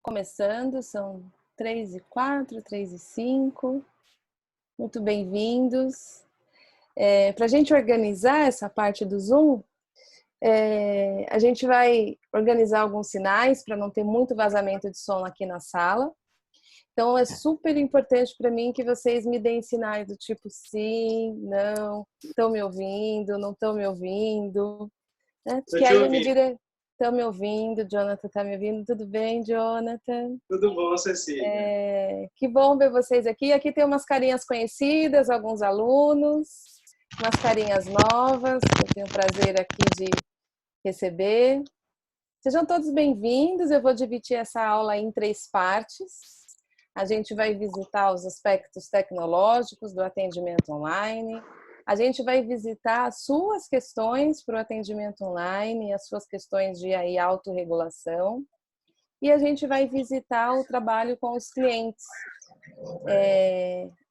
Começando, são 3h04, 3h05. Muito bem-vindos. Para a gente organizar essa parte do Zoom, a gente vai organizar alguns sinais para não ter muito vazamento de som aqui na sala. Então, é super importante para mim que vocês me deem sinais do tipo sim, não, estão me ouvindo, não estão me ouvindo. Né? Estou Que te aí ouvindo. estão me ouvindo, Jonathan está me ouvindo. Tudo bem, Jonathan? Tudo bom, Cecília? Que bom ver vocês aqui. Aqui tem umas carinhas conhecidas, alguns alunos, umas carinhas novas, que eu tenho o prazer aqui de receber. Sejam todos bem-vindos. Eu vou dividir essa aula em 3 partes. A gente vai visitar os aspectos tecnológicos do atendimento online. A gente vai visitar as suas questões para o atendimento online, as suas questões de autorregulação. E a gente vai visitar o trabalho com os clientes.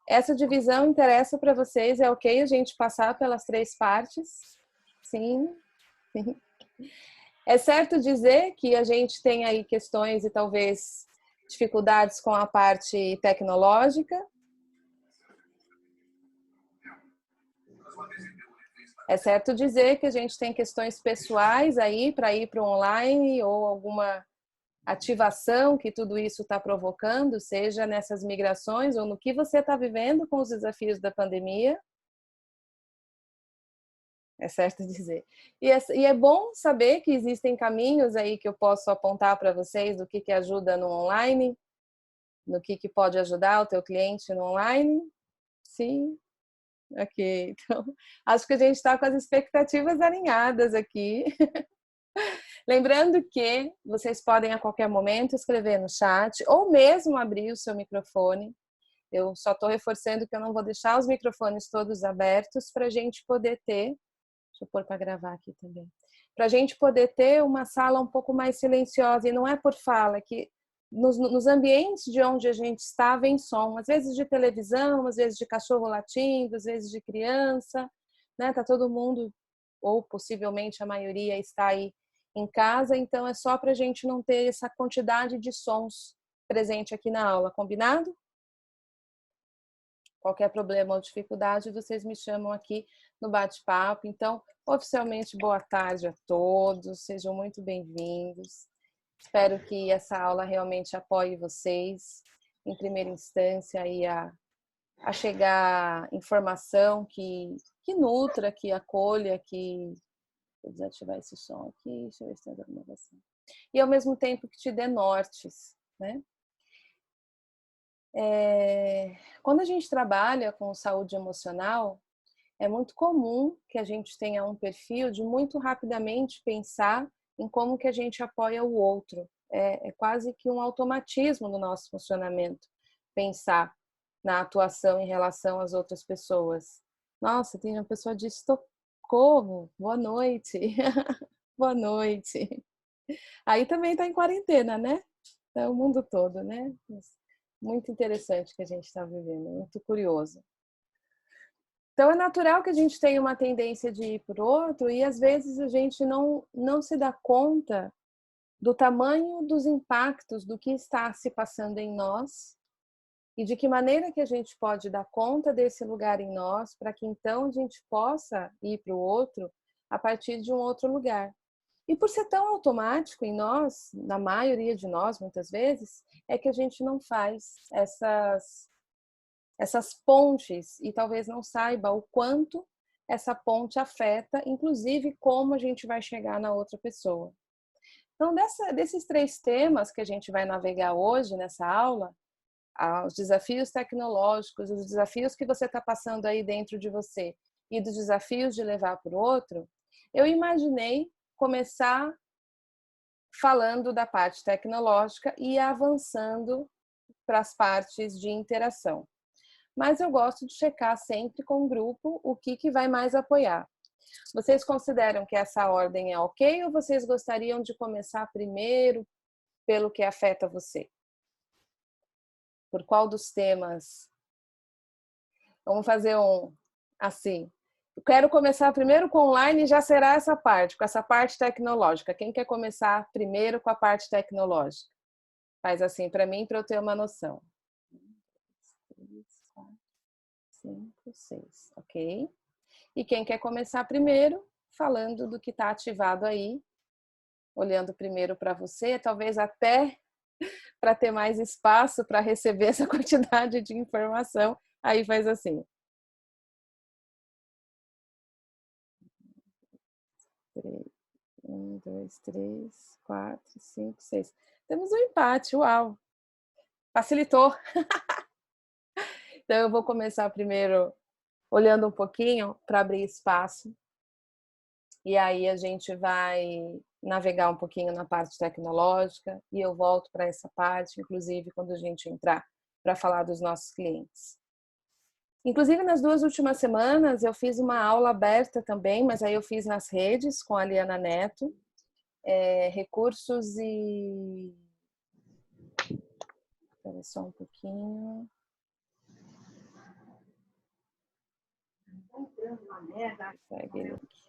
Essa divisão interessa para vocês? É ok a gente passar pelas 3 partes? Sim. É certo dizer que a gente tem aí questões e talvez dificuldades com a parte tecnológica? É certo dizer que a gente tem questões pessoais aí para ir para o online ou alguma ativação que tudo isso está provocando, seja nessas migrações ou no que você está vivendo com os desafios da pandemia. É certo dizer. E é bom saber que existem caminhos aí que eu posso apontar para vocês do que ajuda no online, no que pode ajudar o teu cliente no online. Sim, ok. Então, acho que a gente está com as expectativas alinhadas aqui. Lembrando que vocês podem a qualquer momento escrever no chat ou mesmo abrir o seu microfone. Eu só estou reforçando que eu não vou deixar os microfones todos abertos para a gente poder ter. Deixa eu pôr para gravar aqui também. Para a gente poder ter uma sala um pouco mais silenciosa. E não é por fala, é que nos ambientes de onde a gente está, vem som. Às vezes de televisão, às vezes de cachorro latindo, às vezes de criança. Né? Tá todo mundo, ou possivelmente a maioria, está aí em casa. Então é só para a gente não ter essa quantidade de sons presente aqui na aula. Combinado? Qualquer problema ou dificuldade, vocês me chamam aqui no bate-papo. Então, oficialmente, boa tarde a todos, sejam muito bem-vindos. Espero que essa aula realmente apoie vocês, em primeira instância, aí a chegar informação que nutra, que acolha, que... Vou desativar esse som aqui, deixa eu ver se tem alguma coisa. E, ao mesmo tempo, que te dê nortes, né? Quando a gente trabalha com saúde emocional, é muito comum que a gente tenha um perfil de muito rapidamente pensar em como que a gente apoia o outro. É quase que um automatismo no nosso funcionamento, pensar na atuação em relação às outras pessoas. Nossa, tem uma pessoa de socorro, boa noite, boa noite. Aí também está em quarentena, né? É o mundo todo, né? Muito interessante que a gente está vivendo, muito curioso. Então, é natural que a gente tenha uma tendência de ir para o outro e, às vezes, a gente não se dá conta do tamanho dos impactos do que está se passando em nós e de que maneira que a gente pode dar conta desse lugar em nós para que, então, a gente possa ir para o outro a partir de um outro lugar. E por ser tão automático em nós, na maioria de nós, muitas vezes, é que a gente não faz essas pontes e talvez não saiba o quanto essa ponte afeta, inclusive, como a gente vai chegar na outra pessoa. Então, desses 3 temas que a gente vai navegar hoje nessa aula, os desafios tecnológicos, os desafios que você está passando aí dentro de você e dos desafios de levar para o outro, eu imaginei começar falando da parte tecnológica e avançando para as partes de interação. Mas eu gosto de checar sempre com o grupo o que vai mais apoiar. Vocês consideram que essa ordem é ok ou vocês gostariam de começar primeiro pelo que afeta você? Por qual dos temas? Vamos fazer assim. Eu quero começar primeiro com online e já será essa parte, com essa parte tecnológica. Quem quer começar primeiro com a parte tecnológica? Faz assim para mim, para eu ter uma noção. 1, 2, 3, 4, 5, 6, ok? E quem quer começar primeiro, falando do que está ativado aí, olhando primeiro para você, talvez até para ter mais espaço para receber essa quantidade de informação, aí faz assim. 1, 2, 3, 4, 5, 6. Temos um empate, uau! Facilitou. Então eu vou começar primeiro olhando um pouquinho para abrir espaço. E aí a gente vai navegar um pouquinho na parte tecnológica e eu volto para essa parte, inclusive quando a gente entrar para falar dos nossos clientes. Inclusive nas 2 últimas semanas eu fiz uma aula aberta também, mas aí eu fiz nas redes com a Liana Neto, recursos e... Espera só um pouquinho. Segue ele aqui.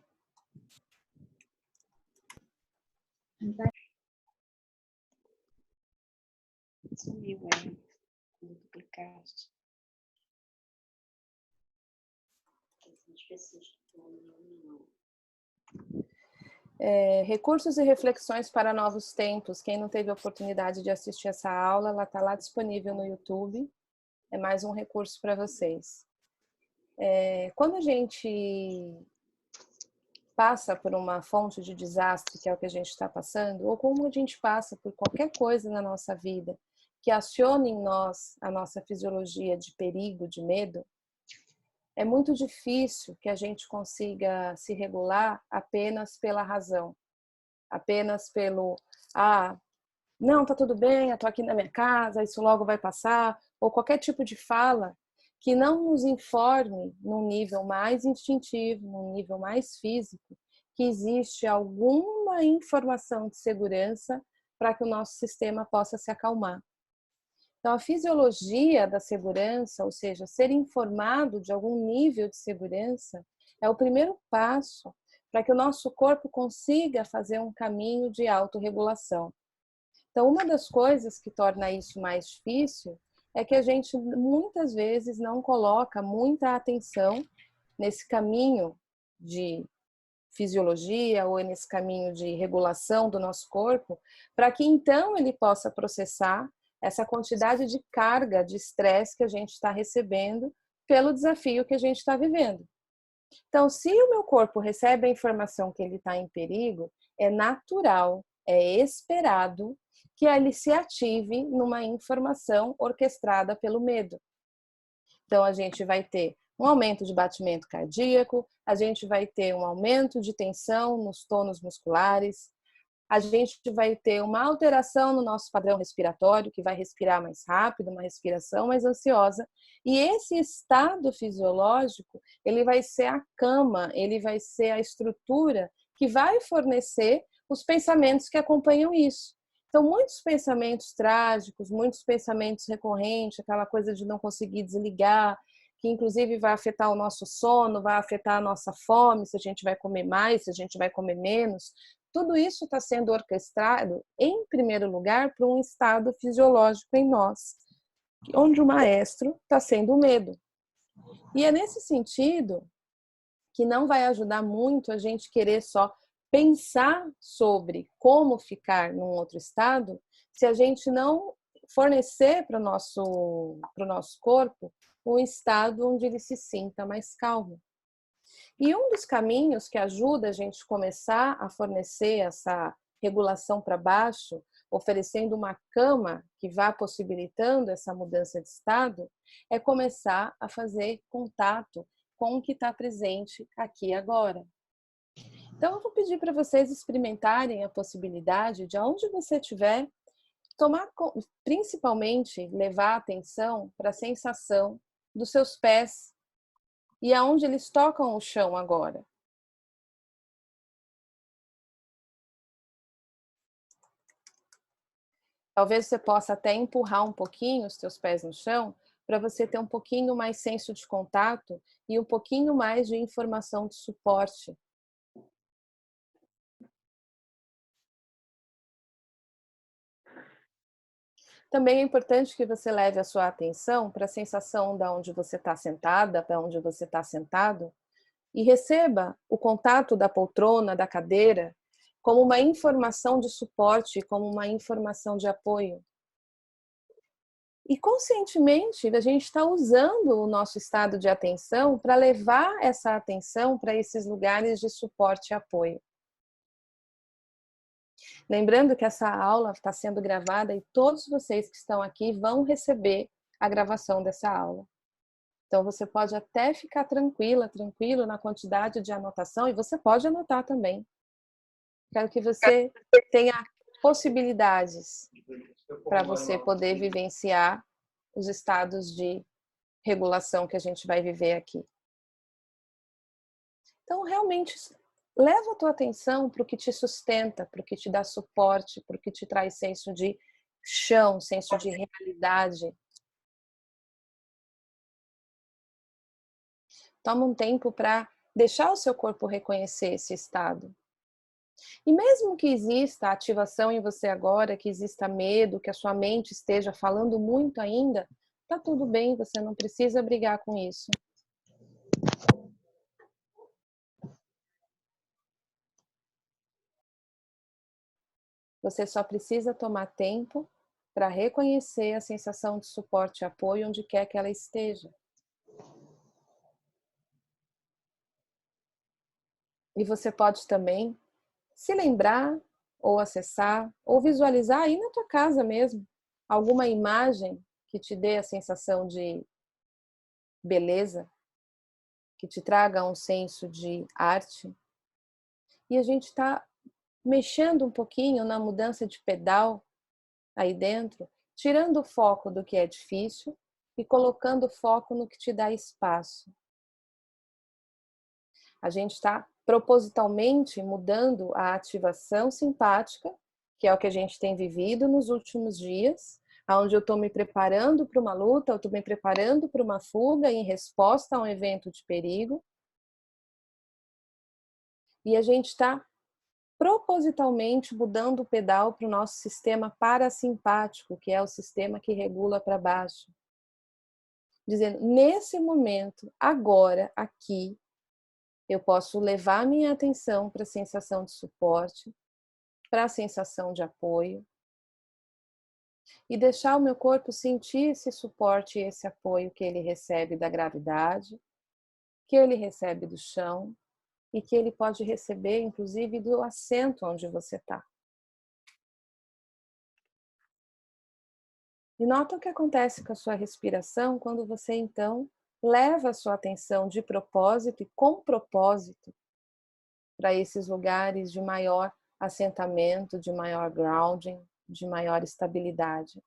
Sumiu, quando clicaste. Recursos e reflexões para novos tempos. Quem não teve a oportunidade de assistir essa aula, ela está lá disponível no YouTube. É mais um recurso para vocês. Quando a gente passa por uma fonte de desastre, que é o que a gente está passando, ou como a gente passa por qualquer coisa na nossa vida que acione em nós a nossa fisiologia de perigo, de medo, é muito difícil que a gente consiga se regular apenas pela razão, apenas pelo, não, tá tudo bem, eu tô aqui na minha casa, isso logo vai passar, ou qualquer tipo de fala que não nos informe num nível mais instintivo, num nível mais físico, que existe alguma informação de segurança para que o nosso sistema possa se acalmar. Então, a fisiologia da segurança, ou seja, ser informado de algum nível de segurança, é o primeiro passo para que o nosso corpo consiga fazer um caminho de autorregulação. Então, uma das coisas que torna isso mais difícil é que a gente muitas vezes não coloca muita atenção nesse caminho de fisiologia ou nesse caminho de regulação do nosso corpo, para que então ele possa processar essa quantidade de carga de estresse que a gente está recebendo pelo desafio que a gente está vivendo. Então, se o meu corpo recebe a informação que ele está em perigo, é natural, é esperado que ele se ative numa informação orquestrada pelo medo. Então, a gente vai ter um aumento de batimento cardíaco, a gente vai ter um aumento de tensão nos tônus musculares, a gente vai ter uma alteração no nosso padrão respiratório, que vai respirar mais rápido, uma respiração mais ansiosa. E esse estado fisiológico, ele vai ser a cama, ele vai ser a estrutura que vai fornecer os pensamentos que acompanham isso. Então, muitos pensamentos trágicos, muitos pensamentos recorrentes, aquela coisa de não conseguir desligar, que inclusive vai afetar o nosso sono, vai afetar a nossa fome, se a gente vai comer mais, se a gente vai comer menos. Tudo isso está sendo orquestrado, em primeiro lugar, para um estado fisiológico em nós, onde o maestro está sendo o medo. E é nesse sentido que não vai ajudar muito a gente querer só pensar sobre como ficar num outro estado, se a gente não fornecer para o nosso corpo um estado onde ele se sinta mais calmo. E um dos caminhos que ajuda a gente começar a fornecer essa regulação para baixo, oferecendo uma cama que vá possibilitando essa mudança de estado, é começar a fazer contato com o que está presente aqui e agora. Então, eu vou pedir para vocês experimentarem a possibilidade de, aonde você estiver, principalmente levar a atenção para a sensação dos seus pés e aonde eles tocam o chão agora. Talvez você possa até empurrar um pouquinho os teus pés no chão para você ter um pouquinho mais senso de contato e um pouquinho mais de informação de suporte. Também é importante que você leve a sua atenção para a sensação da onde você está sentada, para onde você está sentado, e receba o contato da poltrona, da cadeira, como uma informação de suporte, como uma informação de apoio. E conscientemente a gente está usando o nosso estado de atenção para levar essa atenção para esses lugares de suporte e apoio. Lembrando que essa aula está sendo gravada e todos vocês que estão aqui vão receber a gravação dessa aula. Então você pode até ficar tranquila, tranquilo na quantidade de anotação, e você pode anotar também. Quero que você tenha possibilidades para você poder vivenciar os estados de regulação que a gente vai viver aqui. Então, realmente, leva a tua atenção para o que te sustenta, para o que te dá suporte, para o que te traz senso de chão, senso de realidade. Toma um tempo para deixar o seu corpo reconhecer esse estado. E mesmo que exista ativação em você agora, que exista medo, que a sua mente esteja falando muito ainda, tá tudo bem, você não precisa brigar com isso. Você só precisa tomar tempo para reconhecer a sensação de suporte e apoio onde quer que ela esteja. E você pode também se lembrar, ou acessar, ou visualizar aí na tua casa mesmo, alguma imagem que te dê a sensação de beleza, que te traga um senso de arte. E a gente está mexendo um pouquinho na mudança de pedal aí dentro, tirando o foco do que é difícil e colocando o foco no que te dá espaço. A gente está propositalmente mudando a ativação simpática, que é o que a gente tem vivido nos últimos dias, onde eu estou me preparando para uma luta, eu estou me preparando para uma fuga em resposta a um evento de perigo. E a gente está propositalmente mudando o pedal para o nosso sistema parasimpático, que é o sistema que regula para baixo. Dizendo, nesse momento, agora, aqui, eu posso levar minha atenção para a sensação de suporte, para a sensação de apoio, e deixar o meu corpo sentir esse suporte e esse apoio que ele recebe da gravidade, que ele recebe do chão, e que ele pode receber, inclusive, do assento onde você está. E nota o que acontece com a sua respiração quando você, então, leva a sua atenção de propósito e com propósito para esses lugares de maior assentamento, de maior grounding, de maior estabilidade.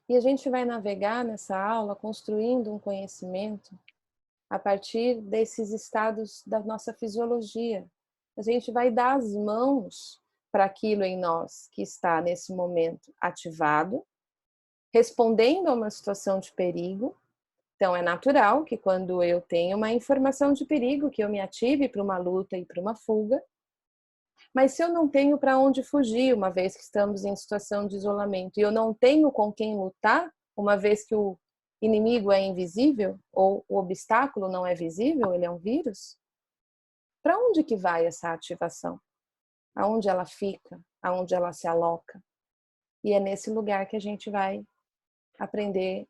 E a gente vai navegar nessa aula construindo um conhecimento a partir desses estados da nossa fisiologia. A gente vai dar as mãos para aquilo em nós que está nesse momento ativado, respondendo a uma situação de perigo. Então é natural que quando eu tenho uma informação de perigo, que eu me ative para uma luta e para uma fuga. Mas se eu não tenho para onde fugir, uma vez que estamos em situação de isolamento, e eu não tenho com quem lutar, uma vez que o inimigo é invisível, ou o obstáculo não é visível, ele é um vírus, para onde que vai essa ativação? Aonde ela fica? Aonde ela se aloca? E é nesse lugar que a gente vai aprender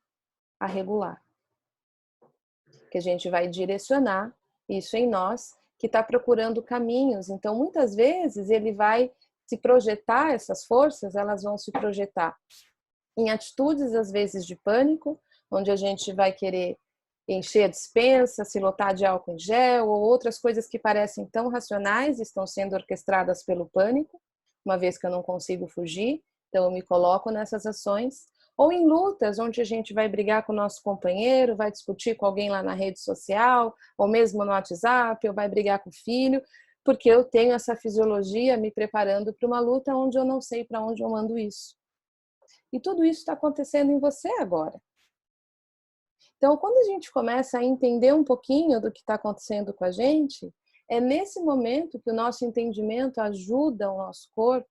a regular. Que a gente vai direcionar isso em nós, que está procurando caminhos. Então, muitas vezes, ele vai se projetar, essas forças, elas vão se projetar em atitudes, às vezes, de pânico, onde a gente vai querer encher a despensa, se lotar de álcool em gel, ou outras coisas que parecem tão racionais, estão sendo orquestradas pelo pânico, uma vez que eu não consigo fugir, então eu me coloco nessas ações. Ou em lutas, onde a gente vai brigar com o nosso companheiro, vai discutir com alguém lá na rede social, ou mesmo no WhatsApp, ou vai brigar com o filho, porque eu tenho essa fisiologia me preparando para uma luta onde eu não sei para onde eu mando isso. E tudo isso está acontecendo em você agora. Então, quando a gente começa a entender um pouquinho do que está acontecendo com a gente, é nesse momento que o nosso entendimento ajuda o nosso corpo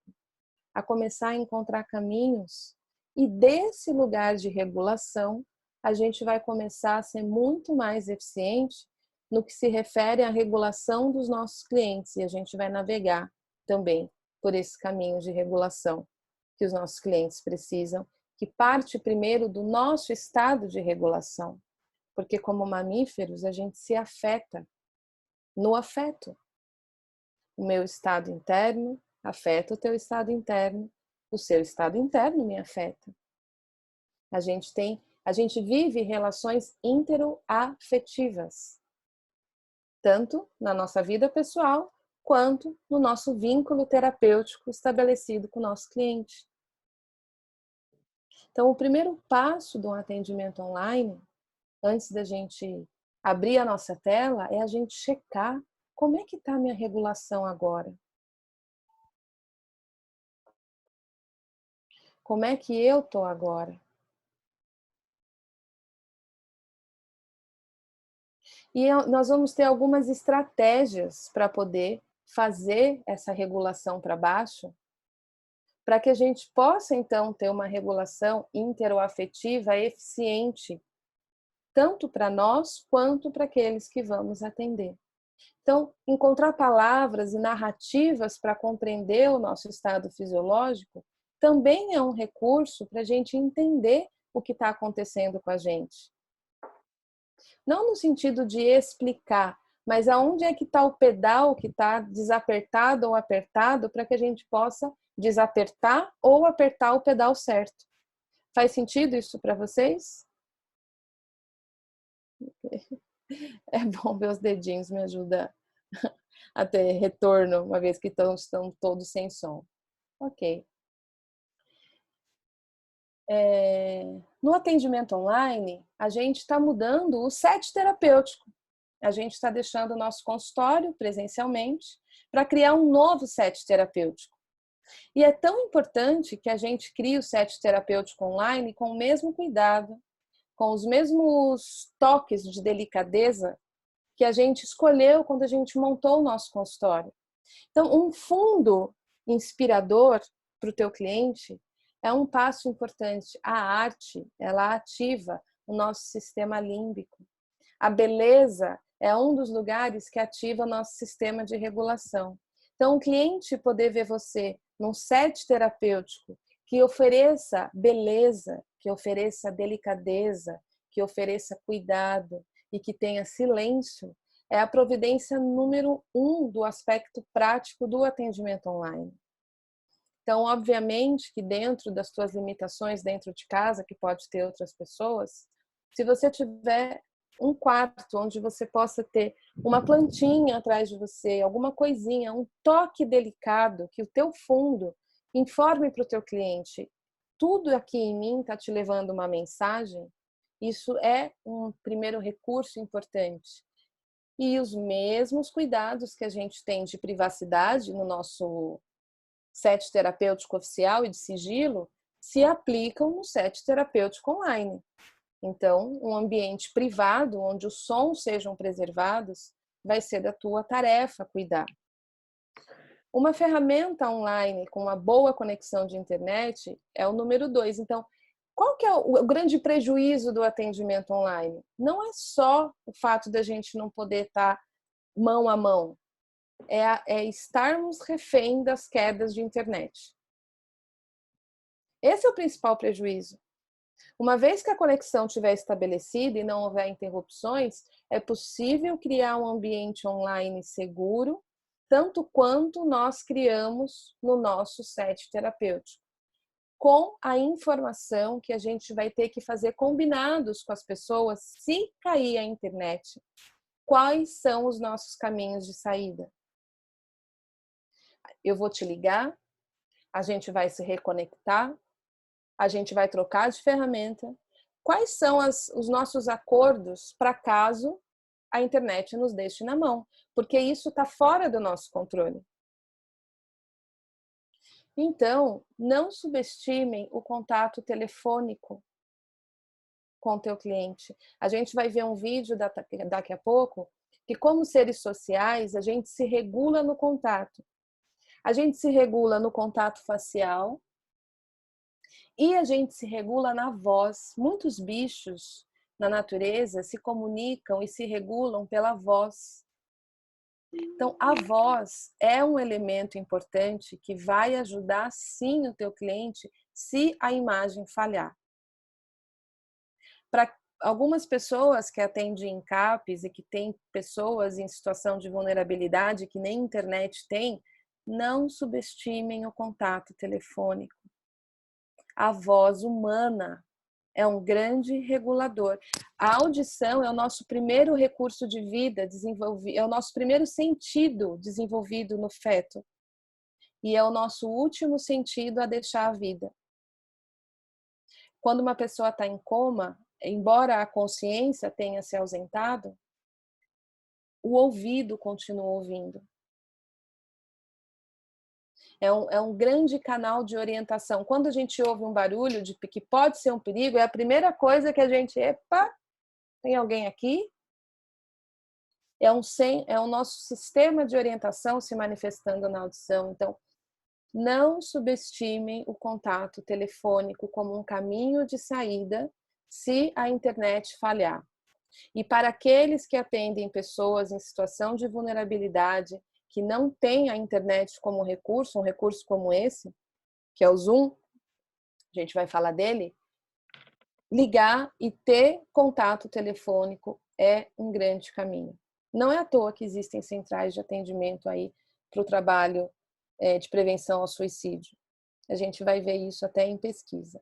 a começar a encontrar caminhos, e desse lugar de regulação, a gente vai começar a ser muito mais eficiente no que se refere à regulação dos nossos clientes, e a gente vai navegar também por esses caminhos de regulação que os nossos clientes precisam, que parte primeiro do nosso estado de regulação, porque como mamíferos a gente se afeta no afeto. O meu estado interno afeta o teu estado interno, o seu estado interno me afeta. A gente vive relações interoafetivas, tanto na nossa vida pessoal, quanto no nosso vínculo terapêutico estabelecido com o nosso cliente. Então, o primeiro passo de um atendimento online, antes da gente abrir a nossa tela, é a gente checar como é que está a minha regulação agora. Como é que eu estou agora? E nós vamos ter algumas estratégias para poder fazer essa regulação para baixo, para que a gente possa, então, ter uma regulação interoafetiva eficiente, tanto para nós quanto para aqueles que vamos atender. Então, encontrar palavras e narrativas para compreender o nosso estado fisiológico também é um recurso para a gente entender o que está acontecendo com a gente. Não no sentido de explicar, mas aonde é que está o pedal que está desapertado ou apertado para que a gente possa desapertar ou apertar o pedal certo. Faz sentido isso para vocês? É bom ver os dedinhos, me ajuda a ter retorno, uma vez que estão todos sem som. Ok. No atendimento online, a gente está mudando o set terapêutico. A gente está deixando o nosso consultório presencialmente para criar um novo set terapêutico. E é tão importante que a gente crie o set terapêutico online com o mesmo cuidado, com os mesmos toques de delicadeza que a gente escolheu quando a gente montou o nosso consultório. Então, um fundo inspirador para o teu cliente é um passo importante. A arte, ela ativa o nosso sistema límbico. A beleza é um dos lugares que ativa o nosso sistema de regulação. Então, o cliente poder ver você num set terapêutico que ofereça beleza, que ofereça delicadeza, que ofereça cuidado e que tenha silêncio, é a providência número 1 do aspecto prático do atendimento online. Então, obviamente que dentro das tuas limitações dentro de casa, que pode ter outras pessoas, se você tiver um quarto onde você possa ter uma plantinha atrás de você, alguma coisinha, um toque delicado, que o teu fundo informe para o teu cliente, tudo aqui em mim está te levando uma mensagem, isso é um primeiro recurso importante. E os mesmos cuidados que a gente tem de privacidade no nosso set terapêutico oficial e de sigilo se aplicam no set terapêutico online. Então, um ambiente privado, onde os sons sejam preservados, vai ser da tua tarefa cuidar. Uma ferramenta online com uma boa conexão de internet é o número 2. Então, qual que é o grande prejuízo do atendimento online? Não é só o fato da gente não poder estar mão a mão, é estarmos refém das quedas de internet. Esse é o principal prejuízo. Uma vez que a conexão estiver estabelecida e não houver interrupções, é possível criar um ambiente online seguro, tanto quanto nós criamos no nosso set terapêutico, com a informação que a gente vai ter que fazer combinados com as pessoas se cair a internet. Quais são os nossos caminhos de saída? Eu vou te ligar, a gente vai se reconectar, a gente vai trocar de ferramenta. Quais são os nossos acordos para caso a internet nos deixe na mão? Porque isso está fora do nosso controle. Então, não subestimem o contato telefônico com o teu cliente. A gente vai ver um vídeo daqui a pouco que, como seres sociais, a gente se regula no contato. A gente se regula no contato facial e a gente se regula na voz. Muitos bichos na natureza se comunicam e se regulam pela voz. Então, a voz é um elemento importante que vai ajudar, sim, o teu cliente se a imagem falhar. Para algumas pessoas que atendem em CAPs e que têm pessoas em situação de vulnerabilidade que nem internet tem, não subestimem o contato telefônico. A voz humana é um grande regulador. A audição é o nosso primeiro recurso de vida desenvolvido, é o nosso primeiro sentido desenvolvido no feto. E é o nosso último sentido a deixar a vida. Quando uma pessoa está em coma, embora a consciência tenha se ausentado, o ouvido continua ouvindo. É um grande canal de orientação. Quando a gente ouve um barulho que pode ser um perigo, é a primeira coisa que a gente... Epa, tem alguém aqui? É o nosso sistema de orientação se manifestando na audição. Então, não subestimem o contato telefônico como um caminho de saída se a internet falhar. E para aqueles que atendem pessoas em situação de vulnerabilidade, que não têm a internet como recurso, um recurso como esse, que é o Zoom, a gente vai falar dele, ligar e ter contato telefônico é um grande caminho. Não é à toa que existem centrais de atendimento aí para o trabalho de prevenção ao suicídio. A gente vai ver isso até em pesquisa.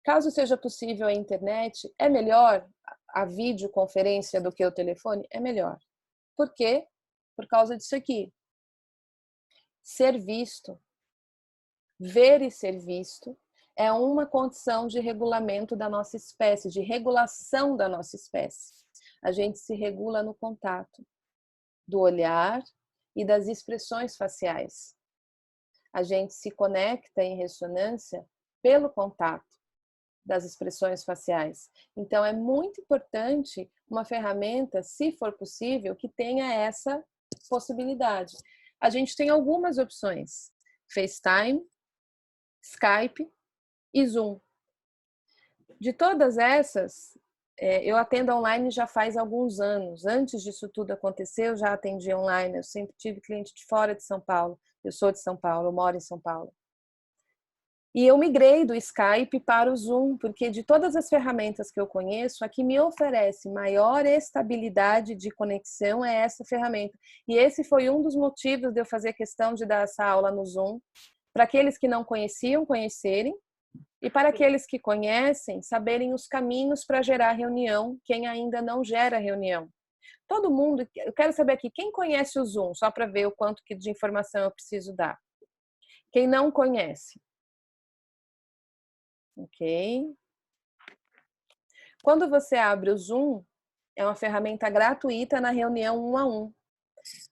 Caso seja possível a internet, é melhor a videoconferência do que o telefone? É melhor. Por quê? Por causa disso aqui. Ser visto, ver e ser visto, é uma condição de regulamento da nossa espécie, de regulação da nossa espécie. A gente se regula no contato do olhar e das expressões faciais. A gente se conecta em ressonância pelo contato das expressões faciais. Então, é muito importante uma ferramenta, se for possível, que tenha essa possibilidade. A gente tem algumas opções: FaceTime, Skype e Zoom. De todas essas, eu atendo online já faz alguns anos. Antes disso tudo acontecer, eu já atendi online. Eu sempre tive cliente de fora de São Paulo. Eu sou de São Paulo, eu moro em São Paulo. E eu migrei do Skype para o Zoom, porque de todas as ferramentas que eu conheço, a que me oferece maior estabilidade de conexão é essa ferramenta. E esse foi um dos motivos de eu fazer questão de dar essa aula no Zoom, para aqueles que não conheciam, conhecerem, e para aqueles que conhecem, saberem os caminhos para gerar reunião, quem ainda não gera reunião. Todo mundo, eu quero saber aqui, quem conhece o Zoom, só para ver o quanto de informação eu preciso dar. Quem não conhece? Ok. Quando você abre o Zoom, é uma ferramenta gratuita na reunião 1 a 1.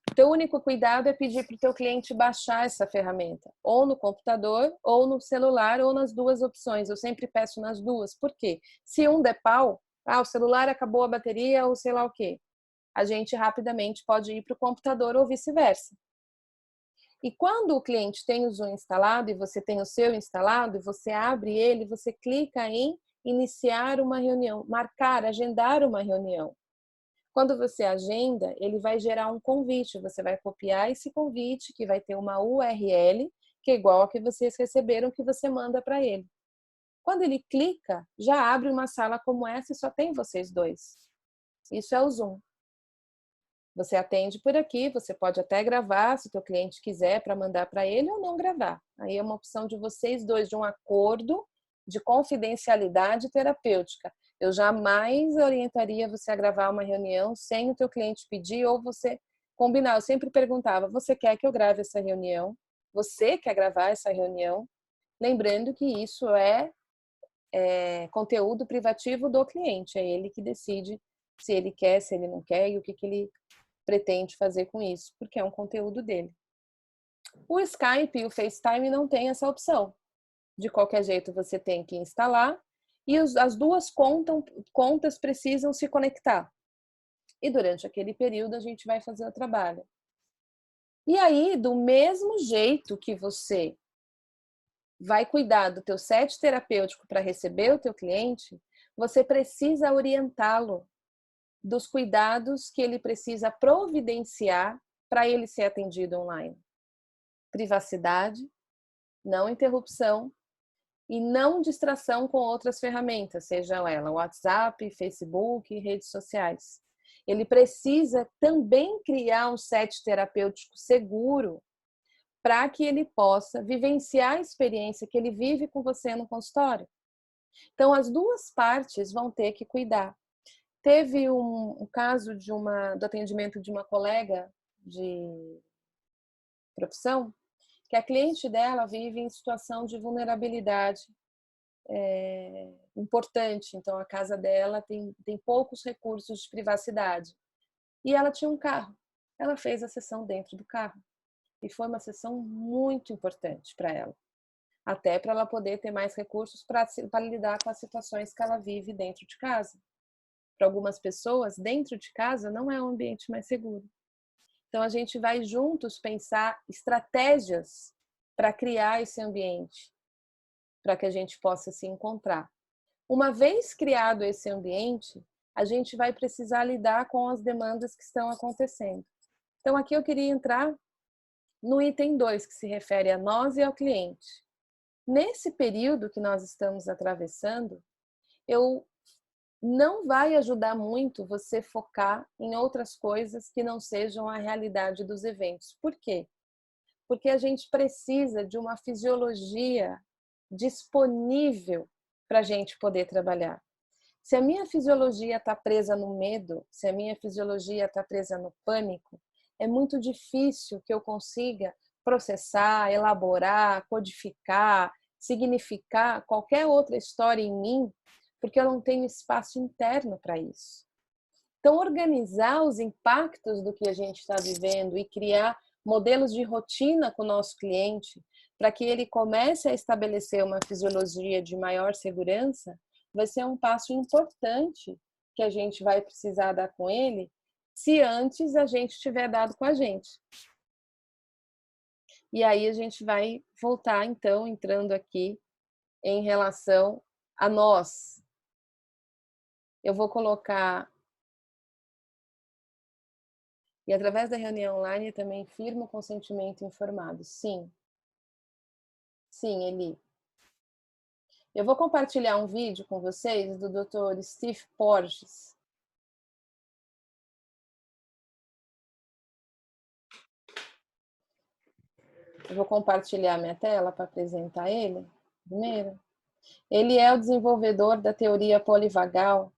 O teu único cuidado é pedir para o teu cliente baixar essa ferramenta, ou no computador, ou no celular, ou nas duas opções. Eu sempre peço nas duas. Por quê? Se um der pau, o celular acabou a bateria ou sei lá o quê, a gente rapidamente pode ir para o computador ou vice-versa. E quando o cliente tem o Zoom instalado e você tem o seu instalado, você abre ele, você clica em iniciar uma reunião, marcar, agendar uma reunião. Quando você agenda, ele vai gerar um convite, você vai copiar esse convite, que vai ter uma URL, que é igual a que vocês receberam, que você manda para ele. Quando ele clica, já abre uma sala como essa e só tem vocês dois. Isso é o Zoom. Você atende por aqui, você pode até gravar, se o teu cliente quiser, para mandar para ele ou não gravar. Aí é uma opção de vocês dois, de um acordo de confidencialidade terapêutica. Eu jamais orientaria você a gravar uma reunião sem o teu cliente pedir ou você combinar. Eu sempre perguntava, você quer que eu grave essa reunião? Você quer gravar essa reunião? Lembrando que isso é conteúdo privativo do cliente, é ele que decide se ele quer, se ele não quer e o que ele pretende fazer com isso, porque é um conteúdo dele. O Skype e o FaceTime não tem essa opção. De qualquer jeito, você tem que instalar e as duas contas precisam se conectar. E durante aquele período a gente vai fazer o trabalho. E aí, do mesmo jeito que você vai cuidar do teu set terapêutico para receber o teu cliente, você precisa orientá-lo dos cuidados que ele precisa providenciar para ele ser atendido online. Privacidade, não interrupção e não distração com outras ferramentas, sejam elas WhatsApp, Facebook, redes sociais. Ele precisa também criar um set terapêutico seguro para que ele possa vivenciar a experiência que ele vive com você no consultório. Então, as duas partes vão ter que cuidar. Teve um caso do atendimento de uma colega de profissão, que a cliente dela vive em situação de vulnerabilidade importante. Então, a casa dela tem poucos recursos de privacidade. E ela tinha um carro. Ela fez a sessão dentro do carro. E foi uma sessão muito importante para ela. Até para ela poder ter mais recursos para lidar com as situações que ela vive dentro de casa. Para algumas pessoas, dentro de casa não é um ambiente mais seguro. Então, a gente vai juntos pensar estratégias para criar esse ambiente, para que a gente possa se encontrar. Uma vez criado esse ambiente, a gente vai precisar lidar com as demandas que estão acontecendo. Então, aqui eu queria entrar no item 2, que se refere a nós e ao cliente. Nesse período que nós estamos atravessando, não vai ajudar muito você focar em outras coisas que não sejam a realidade dos eventos. Por quê? Porque a gente precisa de uma fisiologia disponível para a gente poder trabalhar. Se a minha fisiologia está presa no medo, se a minha fisiologia está presa no pânico, é muito difícil que eu consiga processar, elaborar, codificar, significar qualquer outra história em mim, porque eu não tenho espaço interno para isso. Então, organizar os impactos do que a gente está vivendo e criar modelos de rotina com o nosso cliente, para que ele comece a estabelecer uma fisiologia de maior segurança, vai ser um passo importante que a gente vai precisar dar com ele, se antes a gente tiver dado com a gente. E aí a gente vai voltar, então, entrando aqui em relação a nós. Eu vou colocar... E através da reunião online também firma o consentimento informado. Sim. Sim, Eli. Eu vou compartilhar um vídeo com vocês do Dr. Steve Porges. Eu vou compartilhar minha tela para apresentar ele primeiro. Ele é o desenvolvedor da teoria polivagal,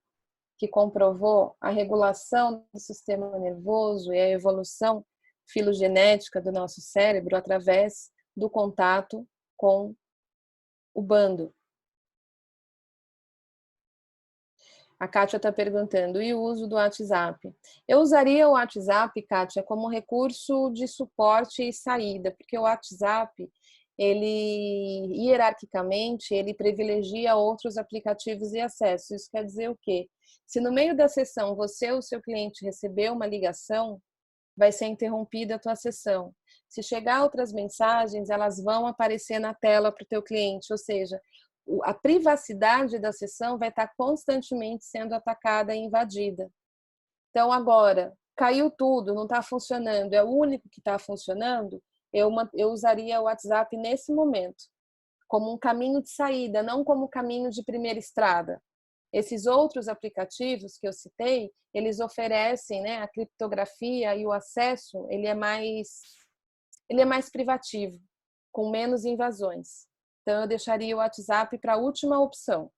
que comprovou a regulação do sistema nervoso e a evolução filogenética do nosso cérebro através do contato com o bando. A Kátia está perguntando, e o uso do WhatsApp? Eu usaria o WhatsApp, Kátia, como recurso de suporte e saída, porque o WhatsApp, ele, hierarquicamente, ele privilegia outros aplicativos e acessos. Isso quer dizer o quê? Se no meio da sessão você ou seu cliente receber uma ligação, vai ser interrompida a tua sessão. Se chegar outras mensagens, elas vão aparecer na tela para o teu cliente, ou seja, a privacidade da sessão vai estar constantemente sendo atacada e invadida. Então, agora, caiu tudo, não está funcionando, é o único que está funcionando, eu usaria o WhatsApp nesse momento, como um caminho de saída, não como caminho de primeira estrada. Esses outros aplicativos que eu citei, eles oferecem, né, a criptografia e o acesso, ele é mais privativo, com menos invasões. Então, eu deixaria o WhatsApp para a última opção,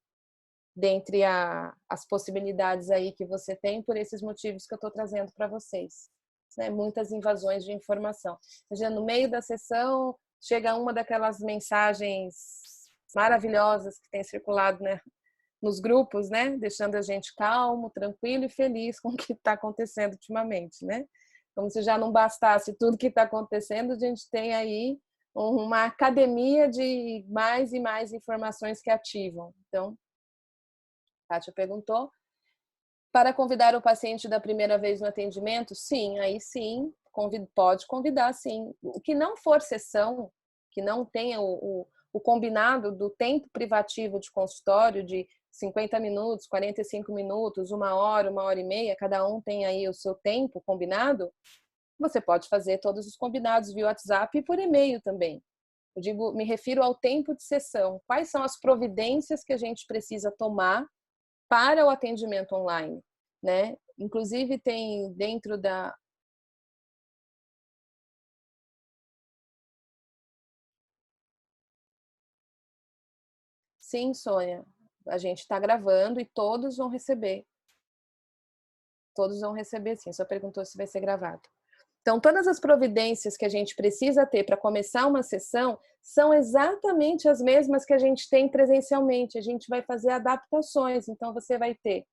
dentre as possibilidades aí que você tem, por esses motivos que eu estou trazendo para vocês. Né? Muitas invasões de informação. Já no meio da sessão, chega uma daquelas mensagens maravilhosas que tem circulado, né, nos grupos, né, deixando a gente calmo, tranquilo e feliz com o que está acontecendo ultimamente. Né? Como se já não bastasse tudo que está acontecendo, a gente tem aí uma academia de mais e mais informações que ativam. Então, Kátia perguntou. Para convidar o paciente da primeira vez no atendimento? Sim, aí sim, pode convidar, sim. O que não for sessão, que não tenha o combinado do tempo privativo de consultório de 50 minutos, 45 minutos, 1 hora e meia, cada um tem aí o seu tempo combinado, você pode fazer todos os combinados via WhatsApp e por e-mail também. Eu digo, me refiro ao tempo de sessão. Quais são as providências que a gente precisa tomar para o atendimento online, né? Inclusive tem dentro da... Sim, Sônia, a gente está gravando e todos vão receber. Todos vão receber, sim. Só perguntou se vai ser gravado. Então, todas as providências que a gente precisa ter para começar uma sessão são exatamente as mesmas que a gente tem presencialmente. A gente vai fazer adaptações. Então, você vai ter